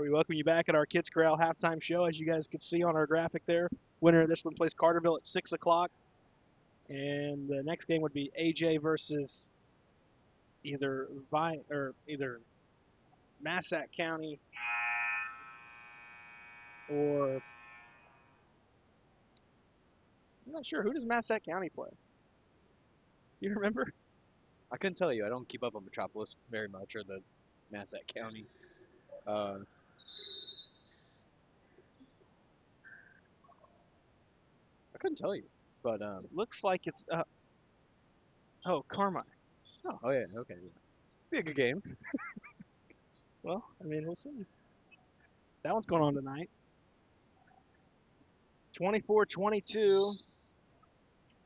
We welcome you back at our Kids Corral halftime show. As you guys could see on our graphic there, winner of this one plays Carterville at 6 o'clock. And the next game would be AJ versus either Massac County or I'm not sure. Who does Massac County play? You remember? I couldn't tell you. I don't keep up on Metropolis very much or the Massac County. I couldn't tell you, but Looks like it's Carmine. oh yeah, okay, yeah. Be a good game. Well, I mean, we'll see. That one's going on tonight. 24-22.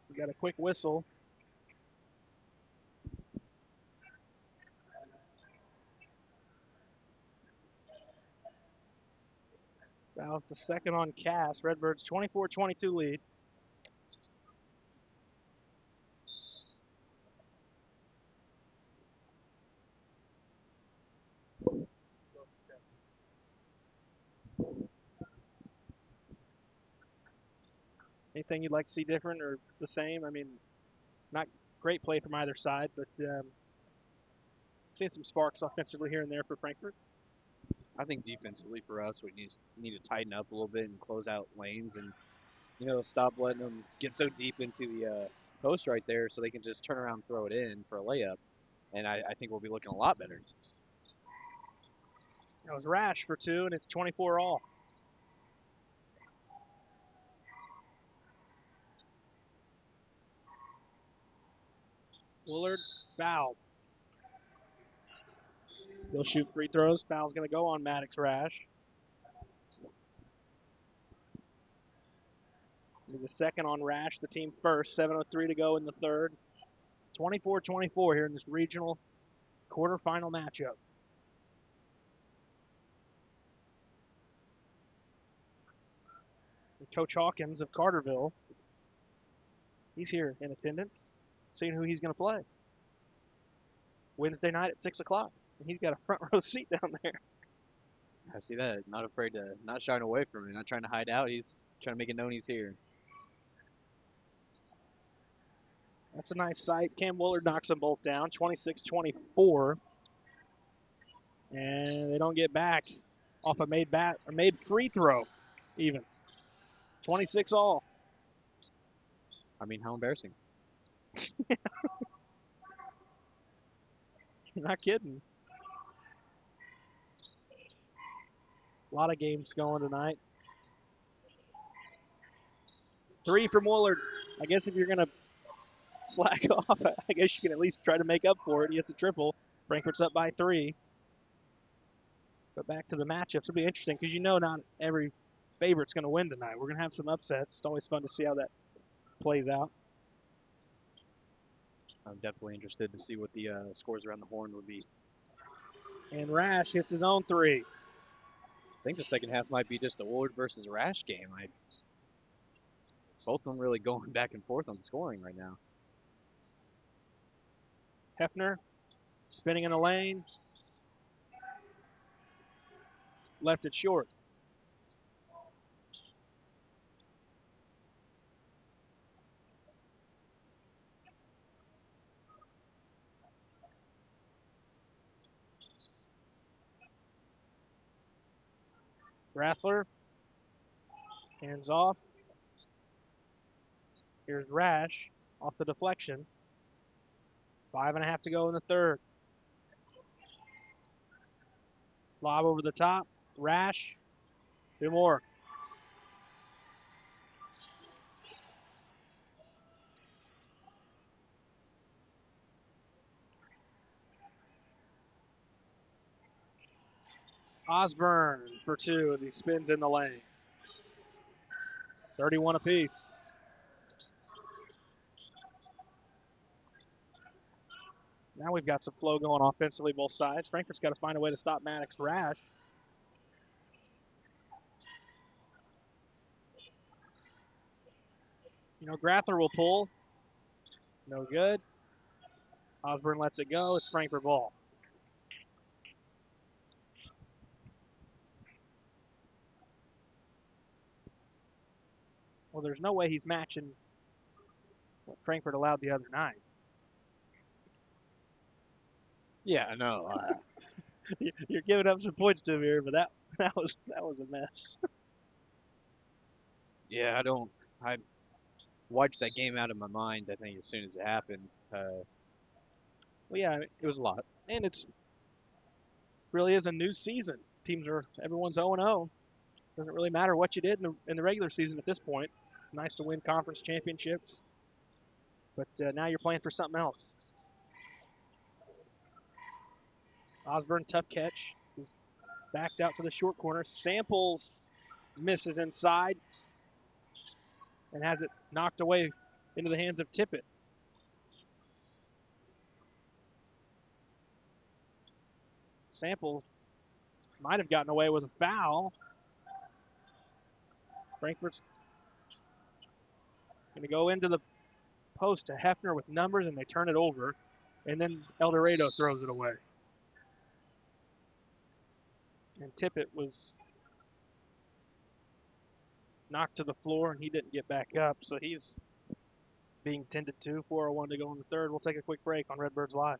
We got a quick whistle. That was the second on Cass. Redbirds 24-22 lead. Anything you'd like to see different or the same? I mean, not great play from either side, but seeing some sparks offensively here and there for Frankfort. I think defensively for us, we need to tighten up a little bit and close out lanes and stop letting them get so deep into the post right there so they can just turn around and throw it in for a layup. And I think we'll be looking a lot better. That was Rash for 2, and it's 24 all. Willard fouled. They'll shoot free throws. Foul's going to go on Maddox Rash. The second on Rash, the team first. 7:03 to go in the third. 24-24 here in this regional quarterfinal matchup. And Coach Hawkins of Carterville, he's here in attendance, seeing who he's going to play. Wednesday night at 6 o'clock. And he's got a front row seat down there. I see that. Not afraid to, not shying away from it, not trying to hide out. He's trying to make it known he's here. That's a nice sight. Cam Willard knocks them both down, 26-24. And they don't get back off a made free throw, even. 26 all. I mean, how embarrassing. You're not kidding. A lot of games going tonight. 3 from Willard. I guess if you're going to slack off, I guess you can at least try to make up for it. He gets a triple. Frankfurt's up by 3. But back to the matchups. It'll be interesting because not every favorite's going to win tonight. We're going to have some upsets. It's always fun to see how that plays out. I'm definitely interested to see what the scores around the horn would be. And Rash hits his own 3. I think the second half might be just a Willard versus Rash game. Both of them really going back and forth on scoring right now. Hefner spinning in the lane. Left it short. Rathler hands off. Here's Rash off the deflection. 5.5 to go in the third. Lob over the top. Rash. 2 more. Osborne for 2 as he spins in the lane. 31 apiece. Now we've got some flow going offensively both sides. Frankfurt's got to find a way to stop Maddox Rash. Grathler will pull. No good. Osborne lets it go. It's Frankfurt ball. Well, there's no way he's matching what Frankfurt allowed the other night. Yeah, no. You're giving up some points to him here, but that was a mess. Yeah, I wiped that game out of my mind, I think, as soon as it happened. Well, yeah, It was a lot. and it's really is a new season. Everyone's 0-0. Doesn't really matter what you did in the regular season at this point. Nice to win conference championships, but now you're playing for something else. Osborne, tough catch. He's backed out to the short corner. Samples misses inside and has it knocked away into the hands of Tippett. Samples might have gotten away with a foul. Frankfurt's going to go into the post to Hefner with numbers, and they turn it over. And then Eldorado throws it away. And Tippett was knocked to the floor, and he didn't get back up, so he's being tended to. 4:01 to go in the third. We'll take a quick break on Redbirds Live.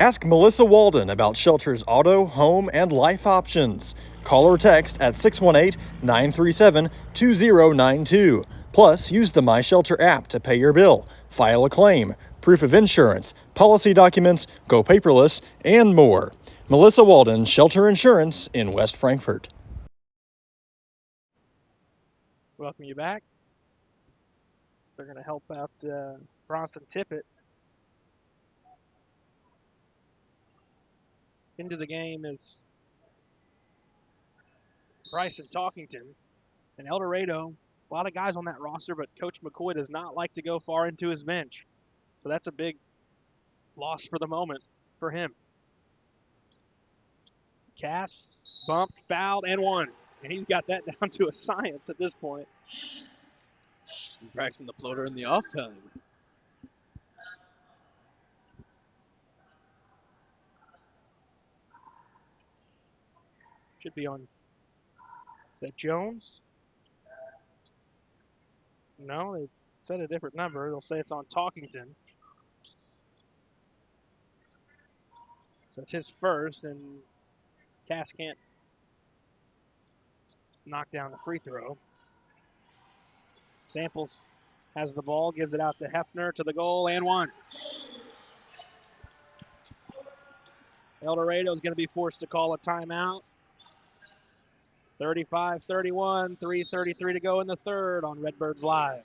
Ask Melissa Walden about Shelter's auto, home, and life options. Call or text at 618-937-2092. Plus, use the My Shelter app to pay your bill, file a claim, proof of insurance, policy documents, go paperless, and more. Melissa Walden, Shelter Insurance in West Frankfort. Welcome you back. They're going to help out Bronson Tippett into the game is Bryson Talkington. And Eldorado, a lot of guys on that roster, but Coach McCoy does not like to go far into his bench. So that's a big loss for the moment for him. Cass bumped, fouled, and won. And he's got that down to a science at this point. Practicing the floater in the off time. Should be on, is that Jones? No, they said a different number. They'll say it's on Talkington. So it's his first, and Cass can't knock down the free throw. Samples has the ball, gives it out to Hefner to the goal, and one. Eldorado is going to be forced to call a timeout. 35-31, 3:33 to go in the third on Redbirds Live.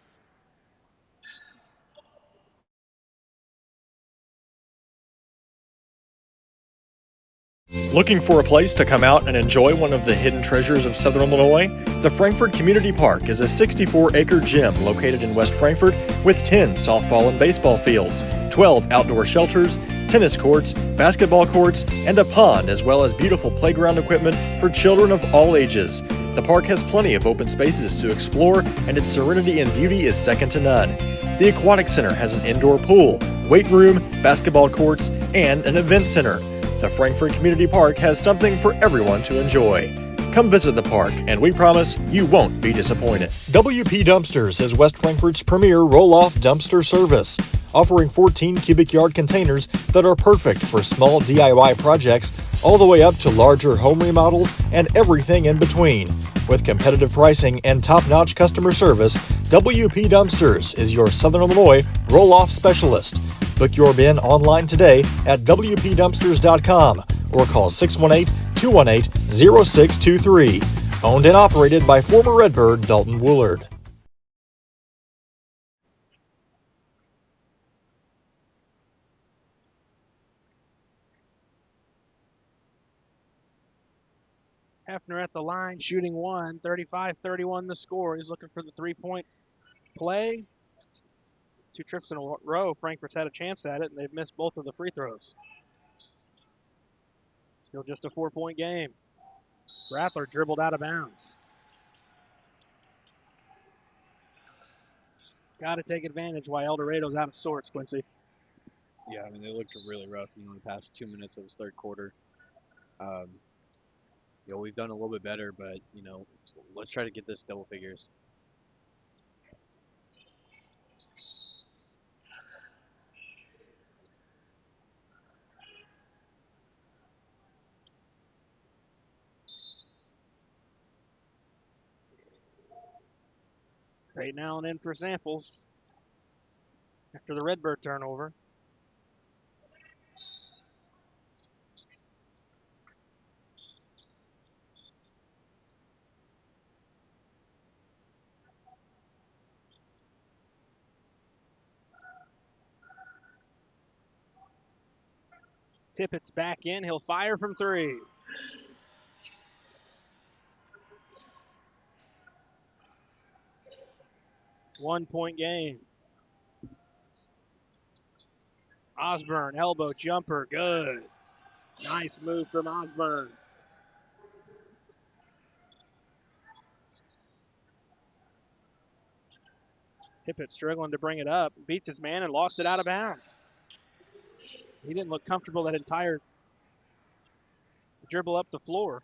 Looking for a place to come out and enjoy one of the hidden treasures of Southern Illinois? The Frankfort Community Park is a 64-acre gym located in West Frankfort with 10 softball and baseball fields, 12 outdoor shelters, tennis courts, basketball courts, and a pond, as well as beautiful playground equipment for children of all ages. The park has plenty of open spaces to explore, and its serenity and beauty is second to none. The Aquatic Center has an indoor pool, weight room, basketball courts, and an event center. The Frankfort Community Park has something for everyone to enjoy. Come visit the park, and we promise you won't be disappointed. WP Dumpsters is West Frankfort's premier roll-off dumpster service, offering 14 cubic yard containers that are perfect for small DIY projects all the way up to larger home remodels and everything in between. With competitive pricing and top-notch customer service, WP Dumpsters is your Southern Illinois roll-off specialist. Book your bin online today at WPDumpsters.com or call 618-218-0623. Owned and operated by former Redbird Dalton Woolard. Hefner at the line, shooting one, 35-31 the score. He's looking for the three-point play. 2 trips in a row, Frankfurt's had a chance at it, and they've missed both of the free throws. Still just a 4-point game. Rattler dribbled out of bounds. Got to take advantage while Eldorado's out of sorts, Quincy. Yeah, I mean, they looked really rough in the past 2 minutes of this third quarter. we've done a little bit better, but let's try to get this double figures. Peyton Allen in for samples after the Redbird turnover. Tippett's back in. He'll fire from 3. One-point game. Osborne, elbow jumper, good. Nice move from Osborne. Tippett struggling to bring it up. Beats his man and lost it out of bounds. He didn't look comfortable that entire dribble up the floor.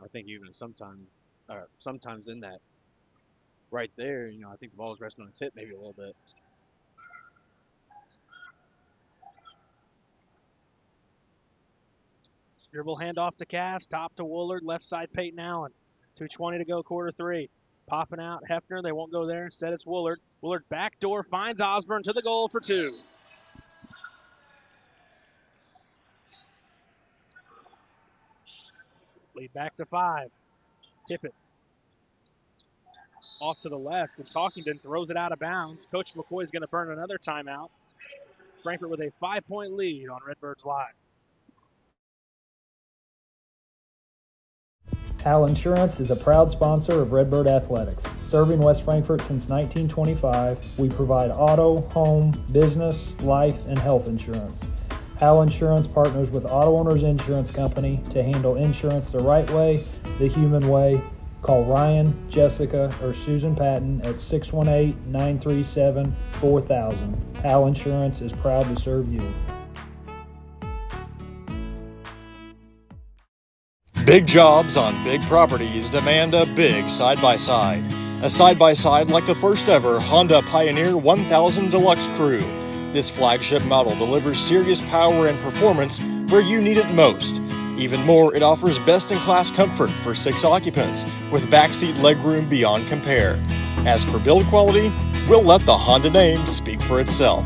I think even sometimes in that right there, I think the ball was resting on its hip maybe a little bit. Dribble handoff to Cass, top to Woolard, left side Peyton Allen. 2:20 to go, quarter 3. Popping out Hefner, they won't go there. Instead, it's Woolard. Woolard backdoor finds Osborne to the goal for 2. Lead back to 5. Tippett off to the left, and Talkington throws it out of bounds. Coach McCoy is going to burn another timeout. Frankfort with a 5-point lead on Redbirds Live. Hal Insurance is a proud sponsor of Redbird Athletics. Serving West Frankfort since 1925, we provide auto, home, business, life, and health insurance. Hal Insurance partners with Auto Owners Insurance Company to handle insurance the right way, the human way. Call Ryan, Jessica, or Susan Patton at 618-937-4000. Hal Insurance is proud to serve you. Big jobs on big properties demand a big side-by-side. A side-by-side like the first ever Honda Pioneer 1000 Deluxe Crew. This flagship model delivers serious power and performance where you need it most. Even more, it offers best-in-class comfort for 6 occupants with backseat legroom beyond compare. As for build quality, we'll let the Honda name speak for itself.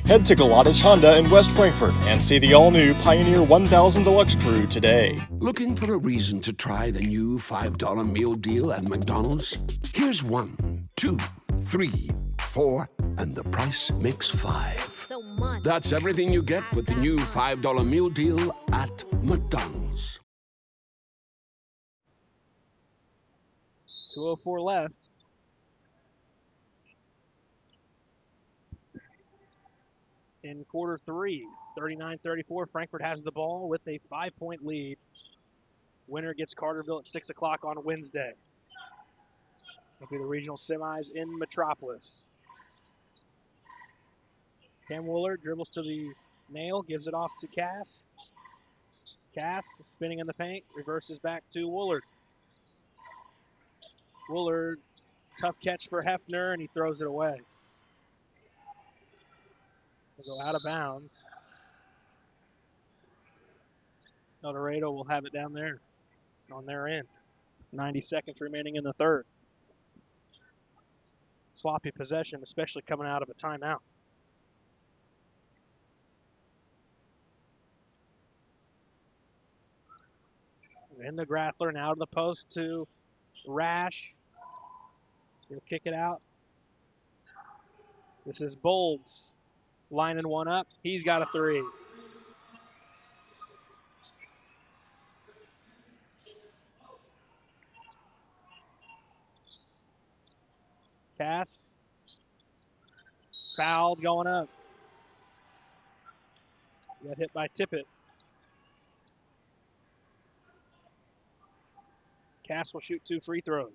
Head to Galatich Honda in West Frankfort and see the all-new Pioneer 1000 Deluxe Crew today. Looking for a reason to try the new $5 meal deal at McDonald's? Here's 1, 2, 3, 4, and the price makes 5. So much. That's everything you get with the new $5 meal deal at McDonald's. 2:04 left. In quarter 3, 39-34, Frankfort has the ball with a 5-point lead. Winner gets Carterville at 6 o'clock on Wednesday. It'll be the regional semis in Metropolis. Cam Woolard dribbles to the nail, gives it off to Cass. Cass spinning in the paint, reverses back to Woolard. Woolard, tough catch for Hefner, and he throws it away. They'll go out of bounds. Eldorado will have it down there on their end. 90 seconds remaining in the third. Sloppy possession, especially coming out of a timeout. In the Grappler, now to the post to Rash. He'll kick it out. This is Bolds lining one up. He's got a 3. Cass. Fouled going up. Got hit by Tippett. Cass will shoot 2 free throws.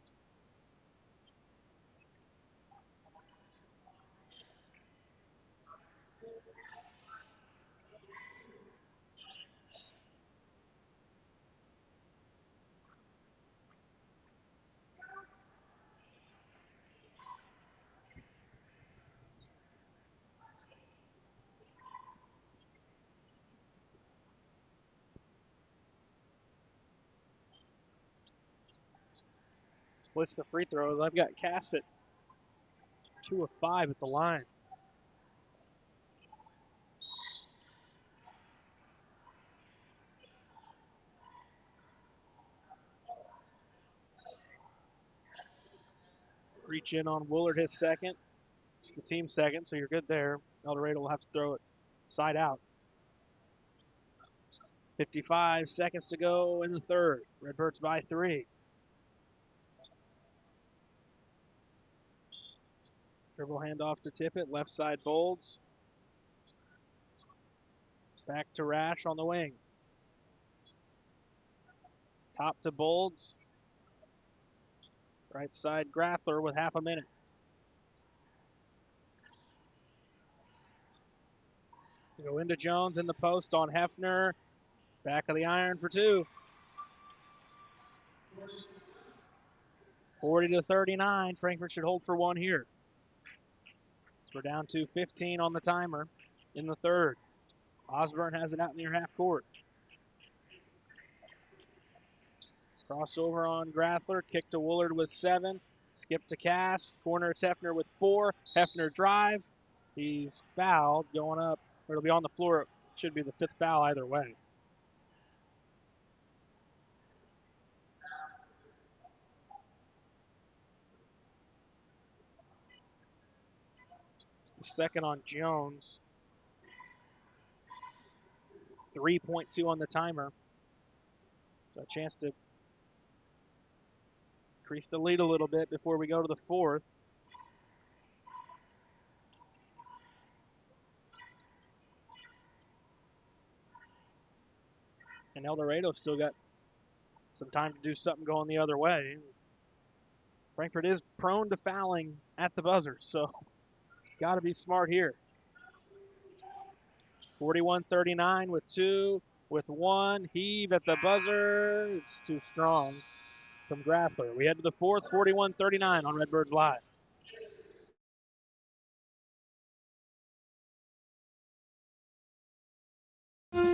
Splits the free throws. I've got Cass at 2 of 5 at the line. Reach in on Woolard, his second. It's the team second, so you're good there. Eldorado will have to throw it side out. 55 seconds to go in the third. Redbirds by 3. Dribble handoff to Tippett. Left side Bolds. Back to Rash on the wing. Top to Bolds. Right side Grappler with half a minute. Go into Jones in the post on Hefner. Back of the iron for 2. 40-39. Frankfurt should hold for 1 here. We're down to 15 on the timer in the third. Osborne has it out near half court. Crossover on Grappler. Kick to Woolard with 7. Skip to Cass. Corner it's Hefner with 4. Hefner drive. He's fouled going up. Or it'll be on the floor. It should be the 5th foul either way. It's the second on Jones. 3.2 on the timer. So a chance to increase the lead a little bit before we go to the fourth. And Eldorado still got some time to do something going the other way. Frankfurt is prone to fouling at the buzzer, so got to be smart here. 41-39 with 2, with 1. Heave at the buzzer. It's too strong from Grappler. We head to the fourth, 41-39 on Redbirds Live.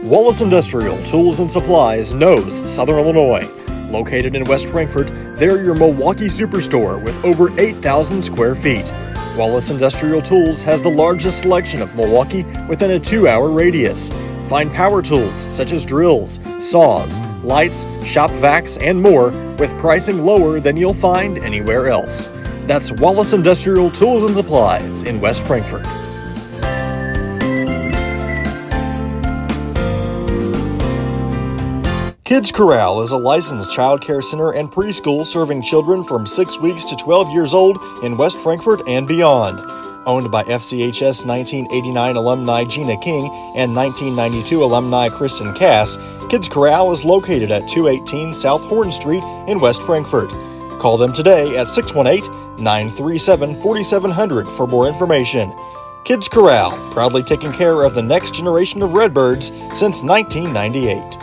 Wallace Industrial Tools and Supplies knows Southern Illinois. Located in West Frankfort, they're your Milwaukee superstore with over 8,000 square feet. Wallace Industrial Tools has the largest selection of Milwaukee within a 2-hour radius. Find power tools such as drills, saws, lights, shop vacs, and more with pricing lower than you'll find anywhere else. That's Wallace Industrial Tools and Supplies in West Frankfort. Kids Corral is a licensed child care center and preschool serving children from 6 weeks to 12 years old in West Frankfort and beyond. Owned by FCHS 1989 alumni Gina King and 1992 alumni Kristen Cass, Kids Corral is located at 218 South Horn Street in West Frankfort. Call them today at 618-937-4700 for more information. Kids Corral, proudly taking care of the next generation of Redbirds since 1998.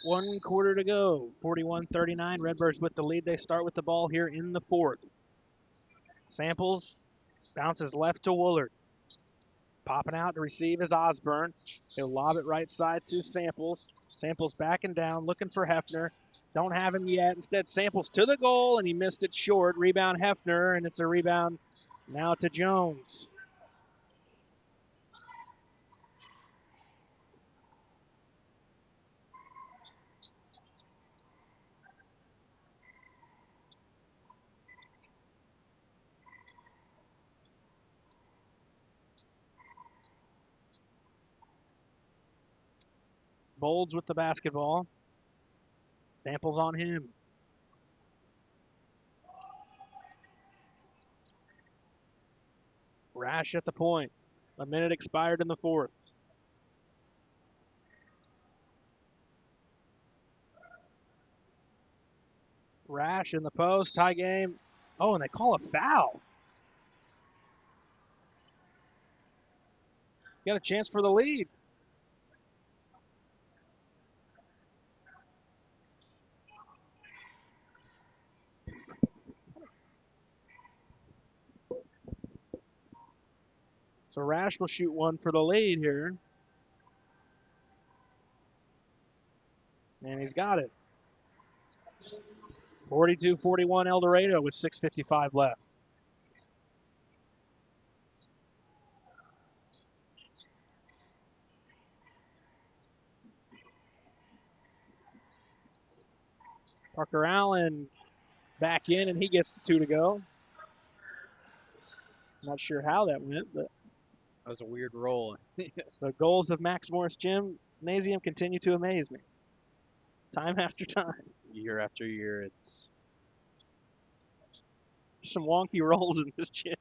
One quarter to go. 41-39. Redbirds with the lead. They start with the ball here in the fourth. Samples bounces left to Woolard. Popping out to receive is Osborne. He'll lob it right side to Samples. Samples backing down, looking for Hefner. Don't have him yet. Instead, Samples to the goal, and he missed it short. Rebound Hefner, and it's a rebound now to Jones. Bolds with the basketball. Samples on him. Rash at the point. A minute expired in the fourth. Rash in the post, tie game. Oh, and they call a foul. Got a chance for the lead. So Rash will shoot one for the lead here. And he's got it. 42-41 Eldorado with 6:55 left. Parker Allen back in, and he gets the 2 to go. Not sure how that went, but That was a weird roll. the goals of Max Morris Gymnasium continue to amaze me. Time after time. Year after year, it's Some wonky rolls in this gym.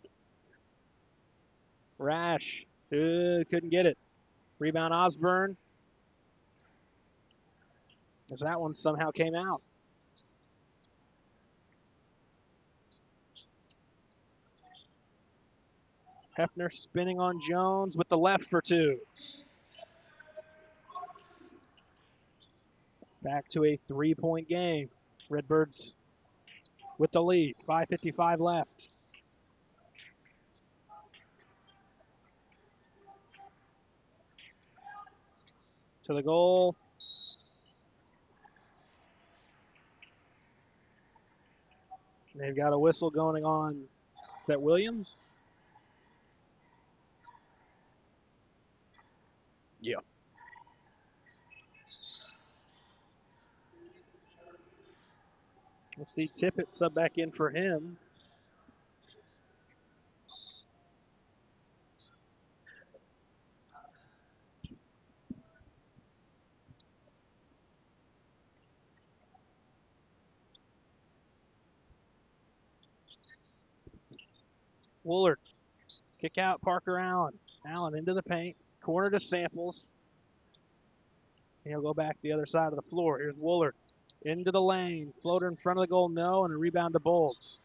Rash couldn't get it. Rebound Osborne. As that one somehow came out. Hefner spinning on Jones with the left for 2. Back to a 3-point game. Redbirds with the lead. 5:55 left. To the goal. They've got a whistle going on. Is that Williams? yeah. We'll see Tippett sub back in for him. Woolard. Kick out Parker Allen. Allen into the paint. Corner to Samples. He'll go back the other side of the floor. Here's Woolard. Into the lane. Floater in front of the goal, no, and a rebound to Bolts.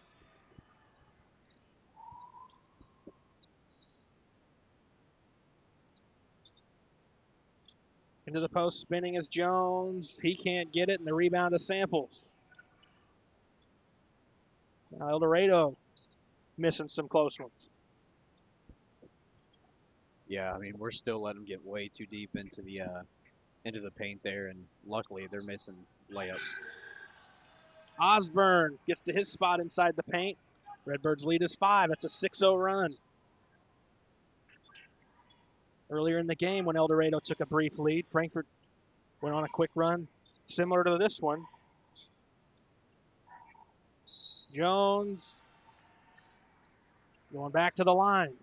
Into the post, spinning is Jones. He can't get it, and the rebound to Samples. Now Eldorado missing some close ones. Yeah, I mean, we're still letting them get way too deep into the paint there, and luckily they're missing layups. Osborne gets to his spot inside the paint. Redbirds lead is 5. That's a 6-0 run. Earlier in the game when Eldorado took a brief lead, Frankfort went on a quick run similar to this one. Jones going back to the line.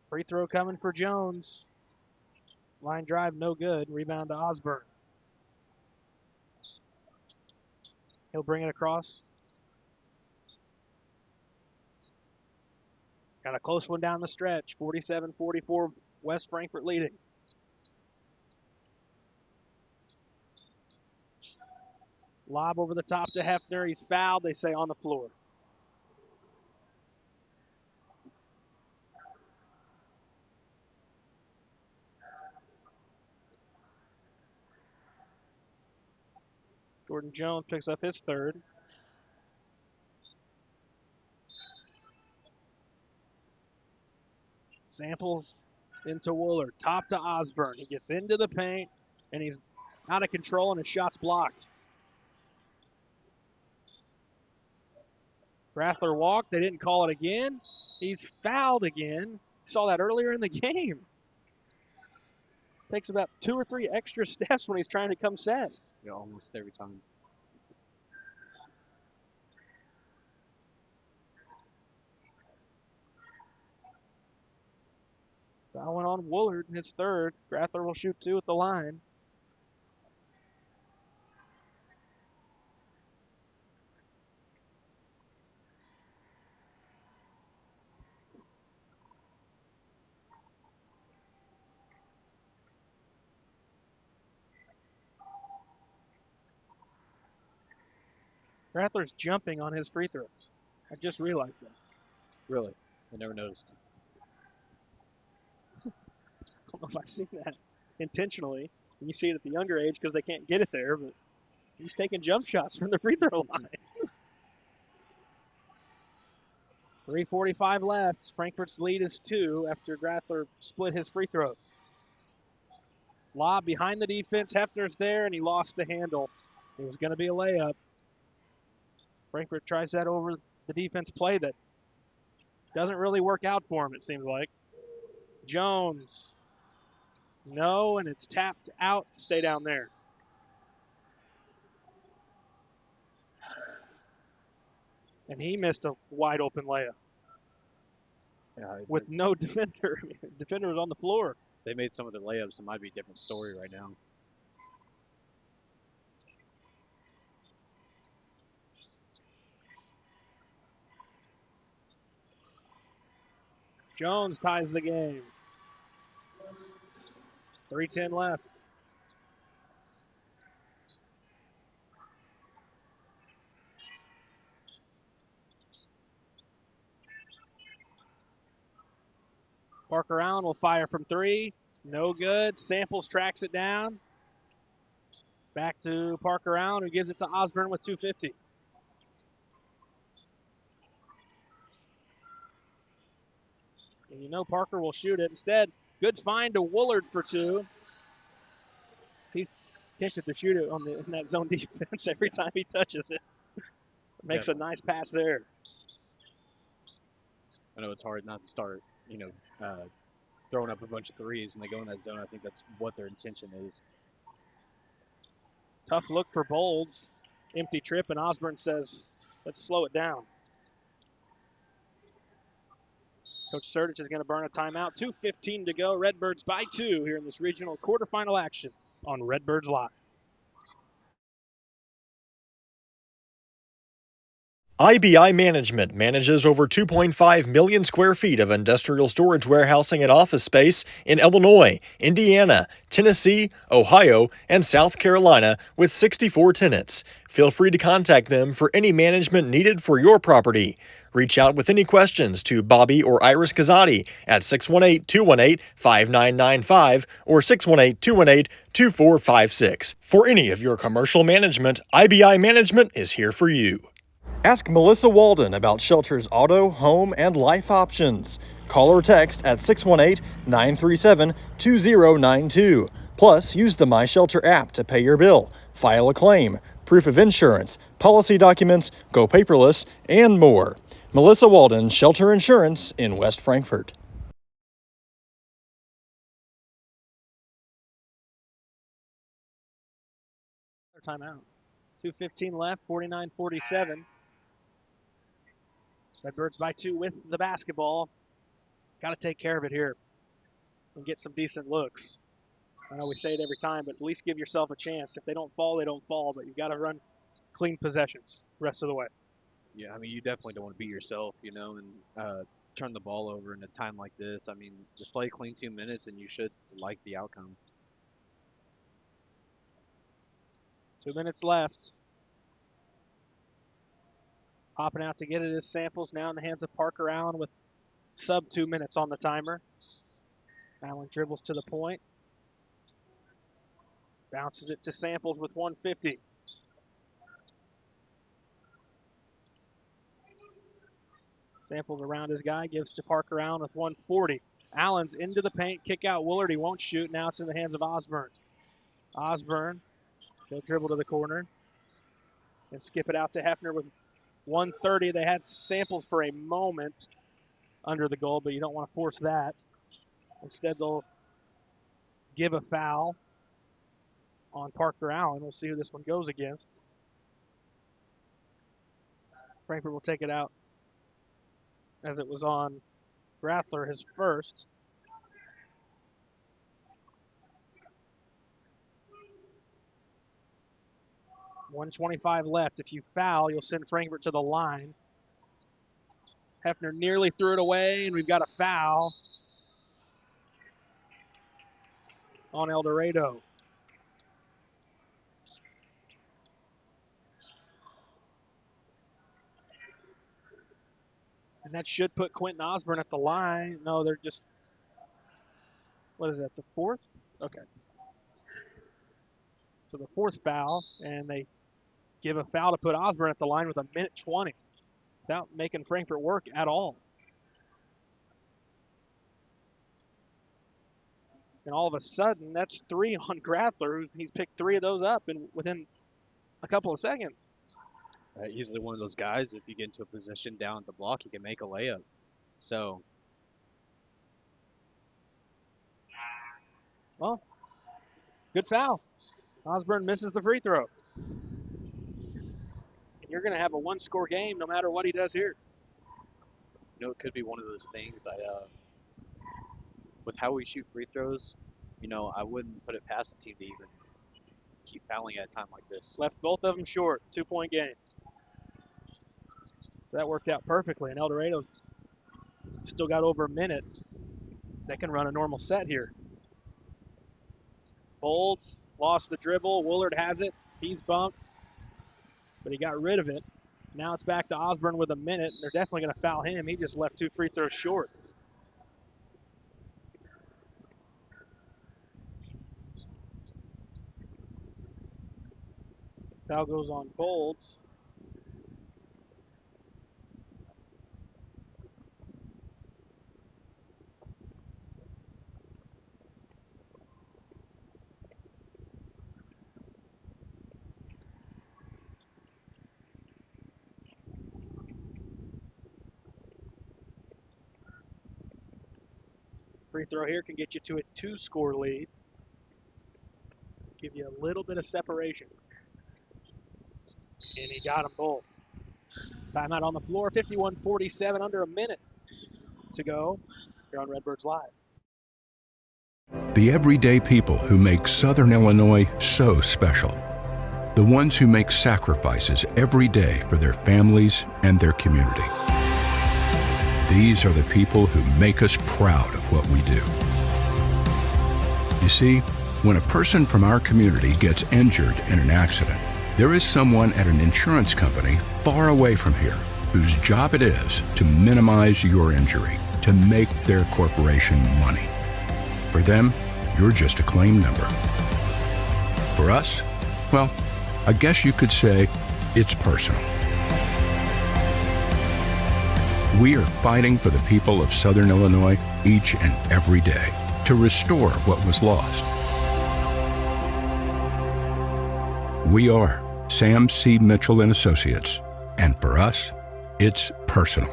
Free throw coming for Jones. Line drive, no good. Rebound to Osborne. He'll bring it across. Got a close one down the stretch. 47-44, West Frankfort leading. Lob over the top to Hefner. He's fouled. They say on the floor. Jordan Jones picks up his 3rd. Samples into Woolard. Top to Osborne. He gets into the paint, and he's out of control, and his shot's blocked. Grathler walked. They didn't call it again. He's fouled again. Saw that earlier in the game. Takes about 2 or 3 extra steps when he's trying to come set. Yeah, almost every time. Foul went on Woolard in his 3rd. Grathler will shoot 2 at the line. Grathler's jumping on his free throws. I just realized that. Really, I never noticed. don't know if I've seen that intentionally. You see it at the younger age because they can't get it there, but he's taking jump shots from the free throw line. 3:45 left. Frankfurt's lead is 2 after Grathler split his free throws. Lob behind the defense. Hefner's there, and he lost the handle. It was going to be a layup. Frankfurt tries that over the defense play that doesn't really work out for him, it seems like. Jones. No, and it's tapped out. Stay down there. And he missed a wide open layup with no defender. Defender was on the floor. They made some of the layups. It might be a different story right now. Jones ties the game. 3:10 left. Parker Allen will fire from 3. No good. Samples tracks it down. Back to Parker Allen, who gives it to Osborne with 2:50. And you know Parker will shoot it. Instead, good find to Woolard for 2. He's tempted to shoot it in that zone defense every time he touches it. Makes a nice pass there. I know it's hard not to start, throwing up a bunch of threes when they go in that zone. I think that's what their intention is. Tough look for Bolds. Empty trip, and Osborne says, let's slow it down. Coach Surdich is going to burn a timeout. 2:15 to go. Redbirds by 2 here in this regional quarterfinal action on Redbirds Live. IBI Management manages over 2.5 million square feet of industrial storage warehousing and office space in Illinois, Indiana, Tennessee, Ohio, and South Carolina with 64 tenants. Feel free to contact them for any management needed for your property. Reach out with any questions to Bobby or Iris Kazadi at 618-218-5995 or 618-218-2456. For any of your commercial management, IBI Management is here for you. Ask Melissa Walden about Shelter's auto, home, and life options. Call or text at 618-937-2092. Plus, use the My Shelter app to pay your bill, file a claim, proof of insurance, policy documents, go paperless, and more. Melissa Walden, Shelter Insurance in West Frankfort. Timeout. 2:15 left, 49-47. Redbirds by 2 with the basketball. Got to take care of it here and get some decent looks. I know we say it every time, but at least give yourself a chance. If they don't fall, they don't fall, but you've got to run clean possessions the rest of the way. Yeah, I mean, you definitely don't want to beat yourself, and turn the ball over in a time like this. I mean, just play clean 2 minutes, and you should like the outcome. 2 minutes left. Popping out to get it is Samples, now in the hands of Parker Allen with sub 2 minutes on the timer. Allen dribbles to the point. Bounces it to Samples with 150. Samples around his guy, gives to Parker Allen with 140. Allen's into the paint, kick out Woolard. He won't shoot. Now it's in the hands of Osborne. Osborne, he'll dribble to the corner and skip it out to Hefner with 130. They had Samples for a moment under the goal, but you don't want to force that. Instead, they'll give a foul on Parker Allen. We'll see who this one goes against. Frankfurt will take it out as it was on Grathler, his first. .125 left. If you foul, you'll send Frankfurt to the line. Hefner nearly threw it away, and we've got a foul on Eldorado. And that should put Quentin Osborne at the line. No, they're just what is that, the fourth? Okay. So the fourth foul, and they give a foul to put Osborne at the line with a minute 20 without making Frankfurt work at all. And all of a sudden, that's 3 on Grappler. He's picked 3 of those up within a couple of seconds. Easily one of those guys, if you get into a position down at the block, he can make a layup. So, well, good foul. Osborne misses the free throw. And you're going to have a one-score game no matter what he does here. it could be one of those things. With how we shoot free throws, I wouldn't put it past the team to even keep fouling at a time like this. Left both of them short, 2-point game. That worked out perfectly, and Eldorado still got over a minute. They can run a normal set here. Bolds lost the dribble. Woolard has it. He's bumped, but he got rid of it. Now it's back to Osborne with a minute. They're definitely going to foul him. He just left 2 free throws short. Foul goes on Bolds. Free throw here can get you to a 2-score lead. Give you a little bit of separation. And he got them both. Timeout on the floor, 51-47, under a minute to go here on Redbirds Live. The everyday people who make Southern Illinois so special. The ones who make sacrifices every day for their families and their community. These are the people who make us proud of what we do. You see, when a person from our community gets injured in an accident, there is someone at an insurance company far away from here whose job it is to minimize your injury, to make their corporation money. For them, you're just a claim number. For us, well, I guess you could say it's personal. We are fighting for the people of Southern Illinois each and every day to restore what was lost. We are Sam C. Mitchell and Associates, and for us, it's personal.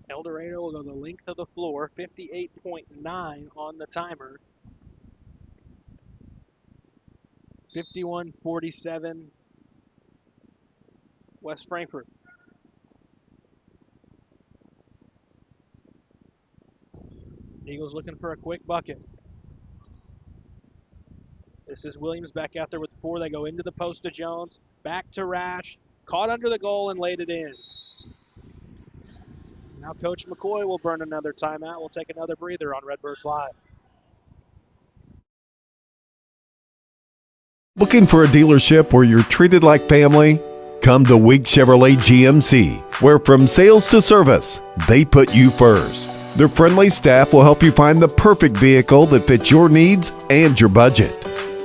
Eldorado will go the length of the floor, 58.9 on the timer. 51-47, West Frankfort. Eagles looking for a quick bucket. This is Williams back out there with 4. They go into the post to Jones, back to Rash, caught under the goal and laid it in. Now Coach McCoy will burn another timeout. We'll take another breather on Redbirds Live. Looking for a dealership where you're treated like family? Come to Week Chevrolet GMC, where from sales to service, they put you first. Their friendly staff will help you find the perfect vehicle that fits your needs and your budget.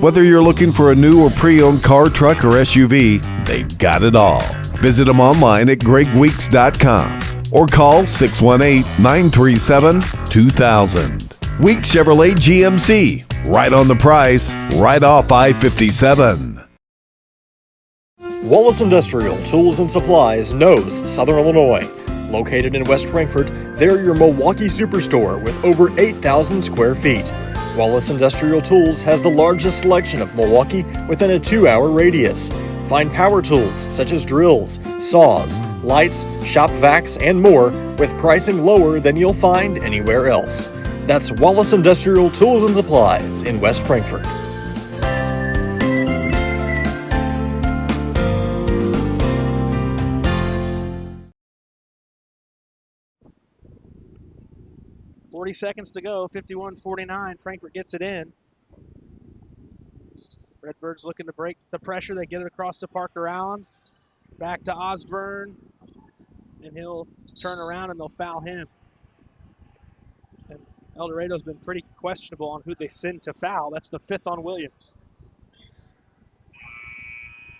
Whether you're looking for a new or pre-owned car, truck, or SUV, they've got it all. Visit them online at gregweeks.com or call 618-937-2000. Week Chevrolet GMC, right on the price, right off I-57. Wallace Industrial Tools and Supplies knows Southern Illinois. Located in West Frankfort, they're your Milwaukee superstore with over 8,000 square feet. Wallace Industrial Tools has the largest selection of Milwaukee within a 2-hour radius. Find power tools such as drills, saws, lights, shop vacs, and more with pricing lower than you'll find anywhere else. That's Wallace Industrial Tools and Supplies in West Frankfort. .40 seconds to go, 51-49. Frankfurt gets it in. Redbirds looking to break the pressure. They get it across to Parker Allen. Back to Osborne. And he'll turn around and they'll foul him. And Eldorado's been pretty questionable on who they send to foul. That's the 5th on Williams.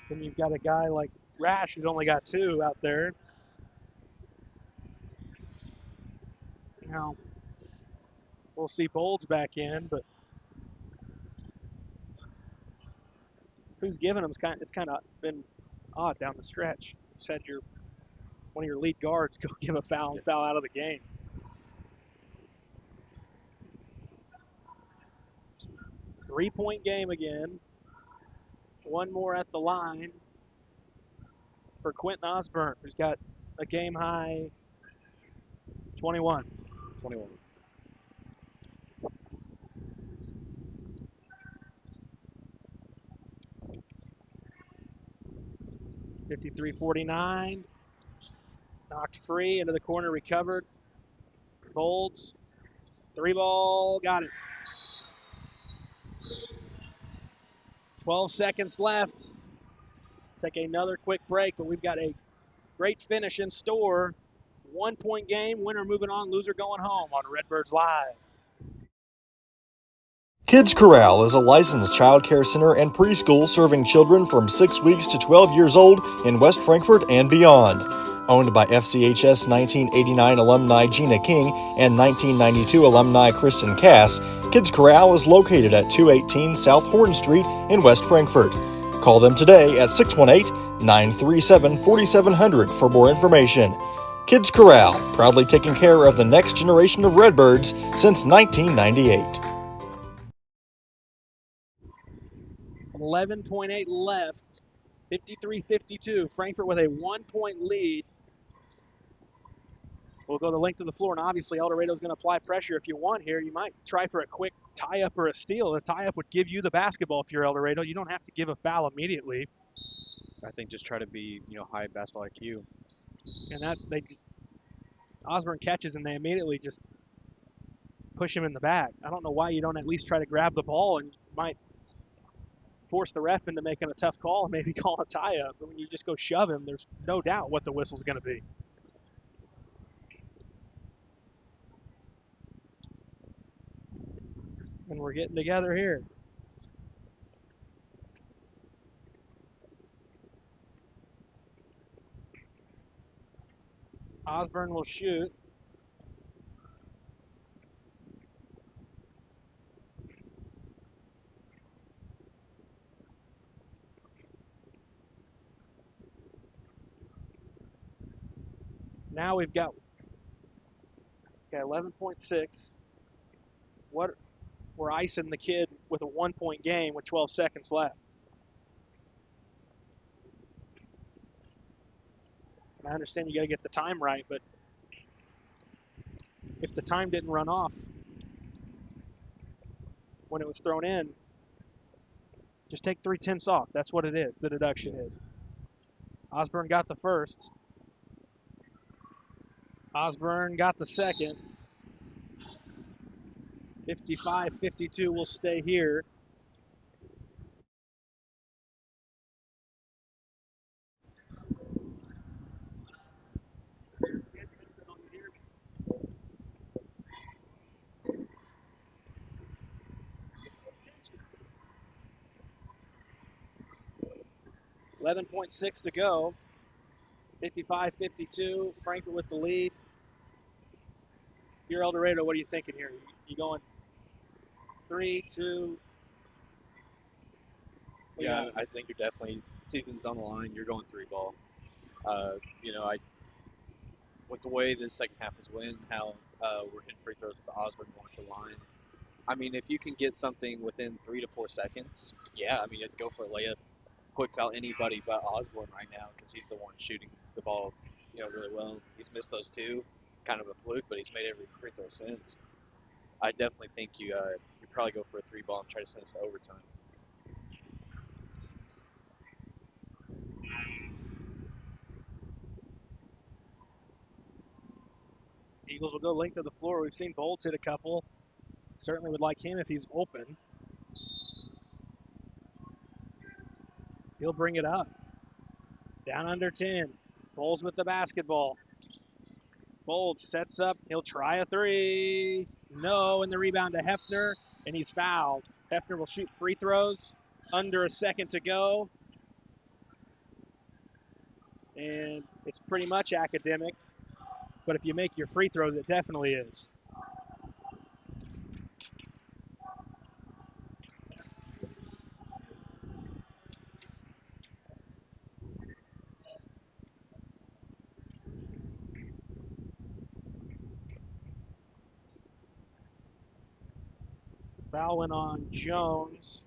Then you've got a guy like Rash who's only got 2 out there. Now, we'll see Bolds back in, but who's giving them it's kind of been odd down the stretch. Just had one of your lead guards go give a foul and foul out of the game. 3-point game again. One more at the line for Quentin Osborne, who's got a game high 21. 21. $53-49. Knocked free into the corner, recovered. Bolds. 3-ball, got it. 12 seconds left. Take another quick break, but we've got a great finish in store. 1-point game, winner moving on, loser going home on Redbirds Live. Kids Corral is a licensed child care center and preschool serving children from 6 weeks to 12 years old in West Frankfort and beyond. Owned by FCHS 1989 alumni Gina King and 1992 alumni Kristen Cass, Kids Corral is located at 218 South Horn Street in West Frankfort. Call them today at 618-937-4700 for more information. Kids Corral, proudly taking care of the next generation of Redbirds since 1998. 11.8 left. 53-52. Frankfurt with a 1-point lead. We'll go the length of the floor, and obviously Eldorado's going to apply pressure. If you want here, you might try for a quick tie-up or a steal. A tie-up would give you the basketball if you're Eldorado. You don't have to give a foul immediately. I think just try to be, high basketball IQ. And Osborne catches, and they immediately just push him in the back. I don't know why you don't at least try to grab the ball, and you might force the ref into making a tough call and maybe call a tie-up. But when you just go shove him, there's no doubt what the whistle's going to be. And we're getting together here. Osborne will shoot. Now we've got 11.6. We're icing the kid with a 1-point game with 12 seconds left. And I understand you got to get the time right, but if the time didn't run off when it was thrown in, just take 3/10 off. That's what it is. The deduction is. Osborne got the first. Osborne got the second. 55-52 will stay here. $11.6 to go. 55-52. Frankfurt with the lead. You're Eldorado. What are you thinking here? You going 3, 2? Yeah, I think you're definitely, season's on the line. You're going 3-ball. With the way this second half is went, how we're hitting free throws with Osborne going to the line. I mean, if you can get something within 3 to 4 seconds, I'd go for a layup, quick foul anybody but Osborne right now because he's the one shooting the ball, really well. He's missed those 2, kind of a fluke, but he's made every free throw since. I definitely think you probably go for a 3-ball and try to send us to overtime. Eagles will go length of the floor. We've seen Bolts hit a couple. Certainly would like him if he's open. He'll bring it up. Down under 10. Bowles with the basketball. Bowles sets up. He'll try a three. No, and the rebound to Hefner, and he's fouled. Hefner will shoot free throws. Under a second to go. And it's pretty much academic. But if you make your free throws, it definitely is. Fouling on Jones.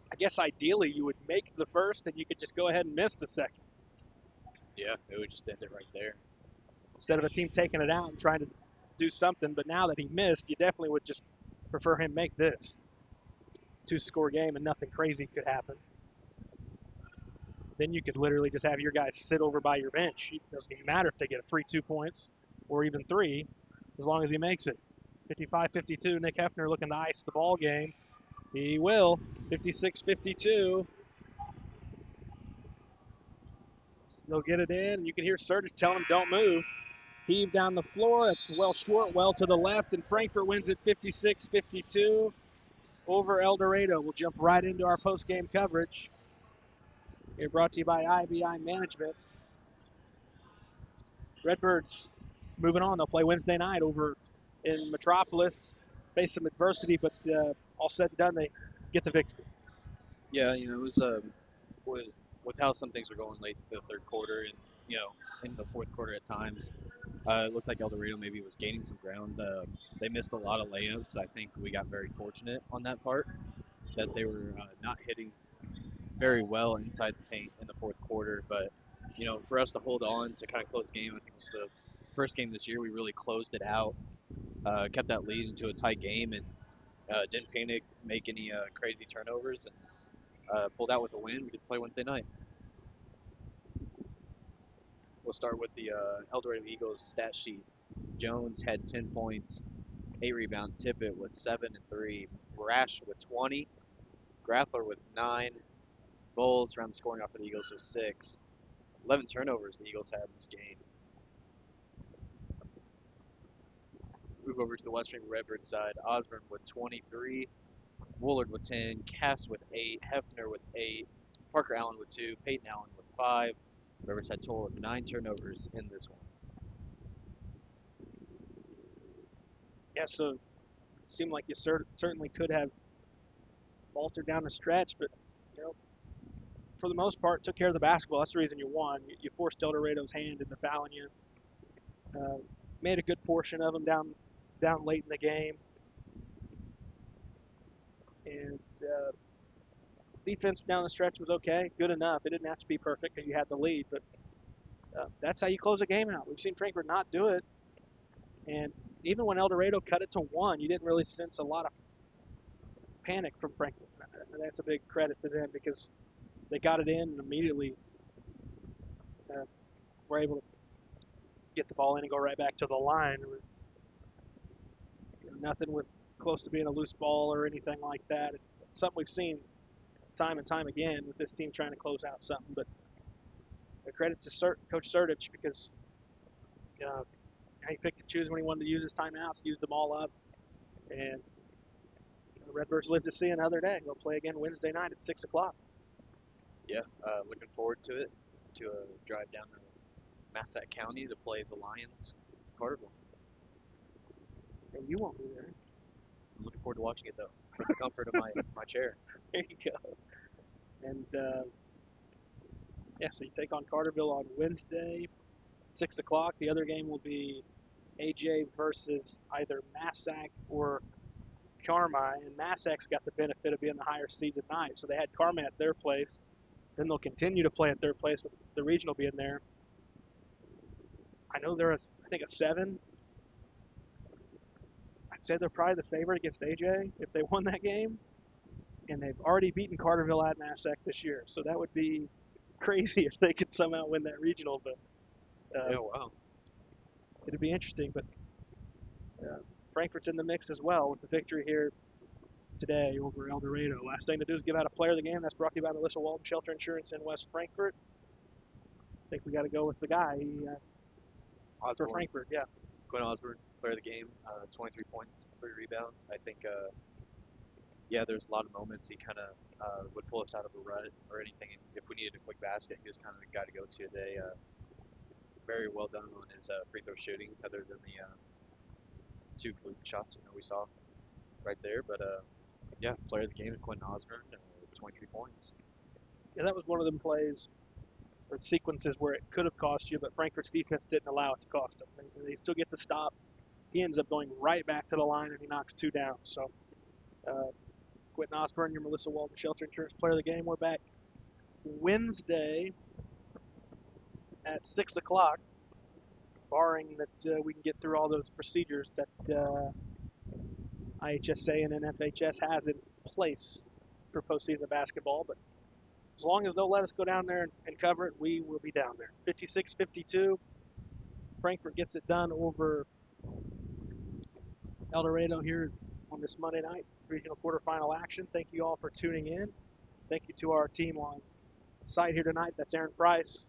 I guess ideally you would make the first and you could just go ahead and miss the second. Yeah, it would just end it right there. Instead of a team taking it out and trying to do something, but now that he missed, you definitely would just prefer him make this. 2-score game and nothing crazy could happen. Then you could literally just have your guys sit over by your bench. It doesn't even matter if they get a free 2 points or even 3, as long as he makes it. 55-52, Nick Hefner looking to ice the ball game. He will. 56-52. They'll get it in, and you can hear Sertic telling him don't move. Heave down the floor. That's well short, well to the left, and Frankfurt wins it 56-52 over Eldorado. We'll jump right into our post-game coverage. Here brought to you by IBI Management. Redbirds moving on. They'll play Wednesday night over in Metropolis. Face some adversity, but all said and done, they get the victory. Yeah, it was with how some things were going late in the third quarter and in the fourth quarter at times. It looked like Eldorado maybe was gaining some ground. They missed a lot of layups. I think we got very fortunate on that part that they were not hitting very well inside the paint in the fourth quarter. But for us to hold on to kind of close the game, I think it was the first game this year we really closed it out, kept that lead into a tight game, and didn't panic, make any crazy turnovers, and pulled out with a win. We get to play Wednesday night. We'll start with the Eldorado Eagles stat sheet. Jones had 10 points, 8 rebounds. Tippett with 7 and 3. Rash with 20. Grappler with 9. Bowles around the scoring off of the Eagles with 6. 11 turnovers the Eagles had in this game. Move over to the Western Redbird side. Osborne with 23. Woolard with 10. Cass with 8. Hefner with 8. Parker Allen with 2. Peyton Allen with 5. Redbirds had a total of 9 turnovers in this one. Yeah, so it seemed like you certainly could have faltered down the stretch, but for the most part, took care of the basketball. That's the reason you won. You forced Eldorado's hand into fouling you. Made a good portion of them down late in the game. And defense down the stretch was okay, good enough. It didn't have to be perfect because you had the lead, but that's how you close a game out. We've seen Frankfurt not do it. And even when Eldorado cut it to 1, you didn't really sense a lot of panic from Frankfurt. That's a big credit to them because they got it in and immediately were able to get the ball in and go right back to the line. Nothing with close to being a loose ball or anything like that. It's something we've seen time and time again with this team trying to close out something. But a credit to Coach Sertic because he picked and choose when he wanted to use his timeouts, used them all up, and the Redbirds live to see another day. They'll play again Wednesday night at 6 o'clock. Yeah, looking forward to it, to drive down to Massac County to play the Lions in Carterville. And you won't be there. I'm looking forward to watching it, though, from the comfort of my chair. There you go. And, so you take on Carterville on Wednesday, 6 o'clock. The other game will be AJ versus either Massac or Carmi. And Massac's got the benefit of being the higher seed tonight. So they had Carmi at their place. Then they'll continue to play at their place with the regional being there. I know they're, I think, a 7. I'd say they're probably the favorite against AJ if they won that game. And they've already beaten Carterville at Massac this year. So that would be crazy if they could somehow win that regional. But Yeah, wow. It'd be interesting. But Frankfurt's in the mix as well with the victory here today over Eldorado. Last thing to do is give out a player of the game. That's brought to you by Melissa Walton Shelter Insurance in West Frankfort. I think we got to go with the guy for Osborne. Frankfort. Yeah. Quinn Osborne, player of the game, 23 points, 3 rebounds. I think, yeah, there's a lot of moments he kind of would pull us out of a rut or anything. And if we needed a quick basket, he was kind of the guy to go to today. Very well done on his free throw shooting, other than the 2 fluke shots we saw right there. But yeah, player of the game, Quinn Osborne, 23 points. Yeah, that was one of them plays or sequences where it could have cost you, but Frankfurt's defense didn't allow it to cost them. They still get the stop. He ends up going right back to the line, and he knocks 2 down. So, Quentin Osborne, your Melissa Walton Shelter Insurance player of the game. We're back Wednesday at 6 o'clock, barring that we can get through all those procedures that IHSA and NFHS has in place for postseason basketball. But as long as they'll let us go down there and cover it, we will be down there. 56-52. Frankfurt gets it done over Eldorado here on this Monday night regional quarterfinal action. Thank you all for tuning in. Thank you to our team on site here tonight. That's Aaron Price,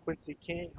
Quincy King.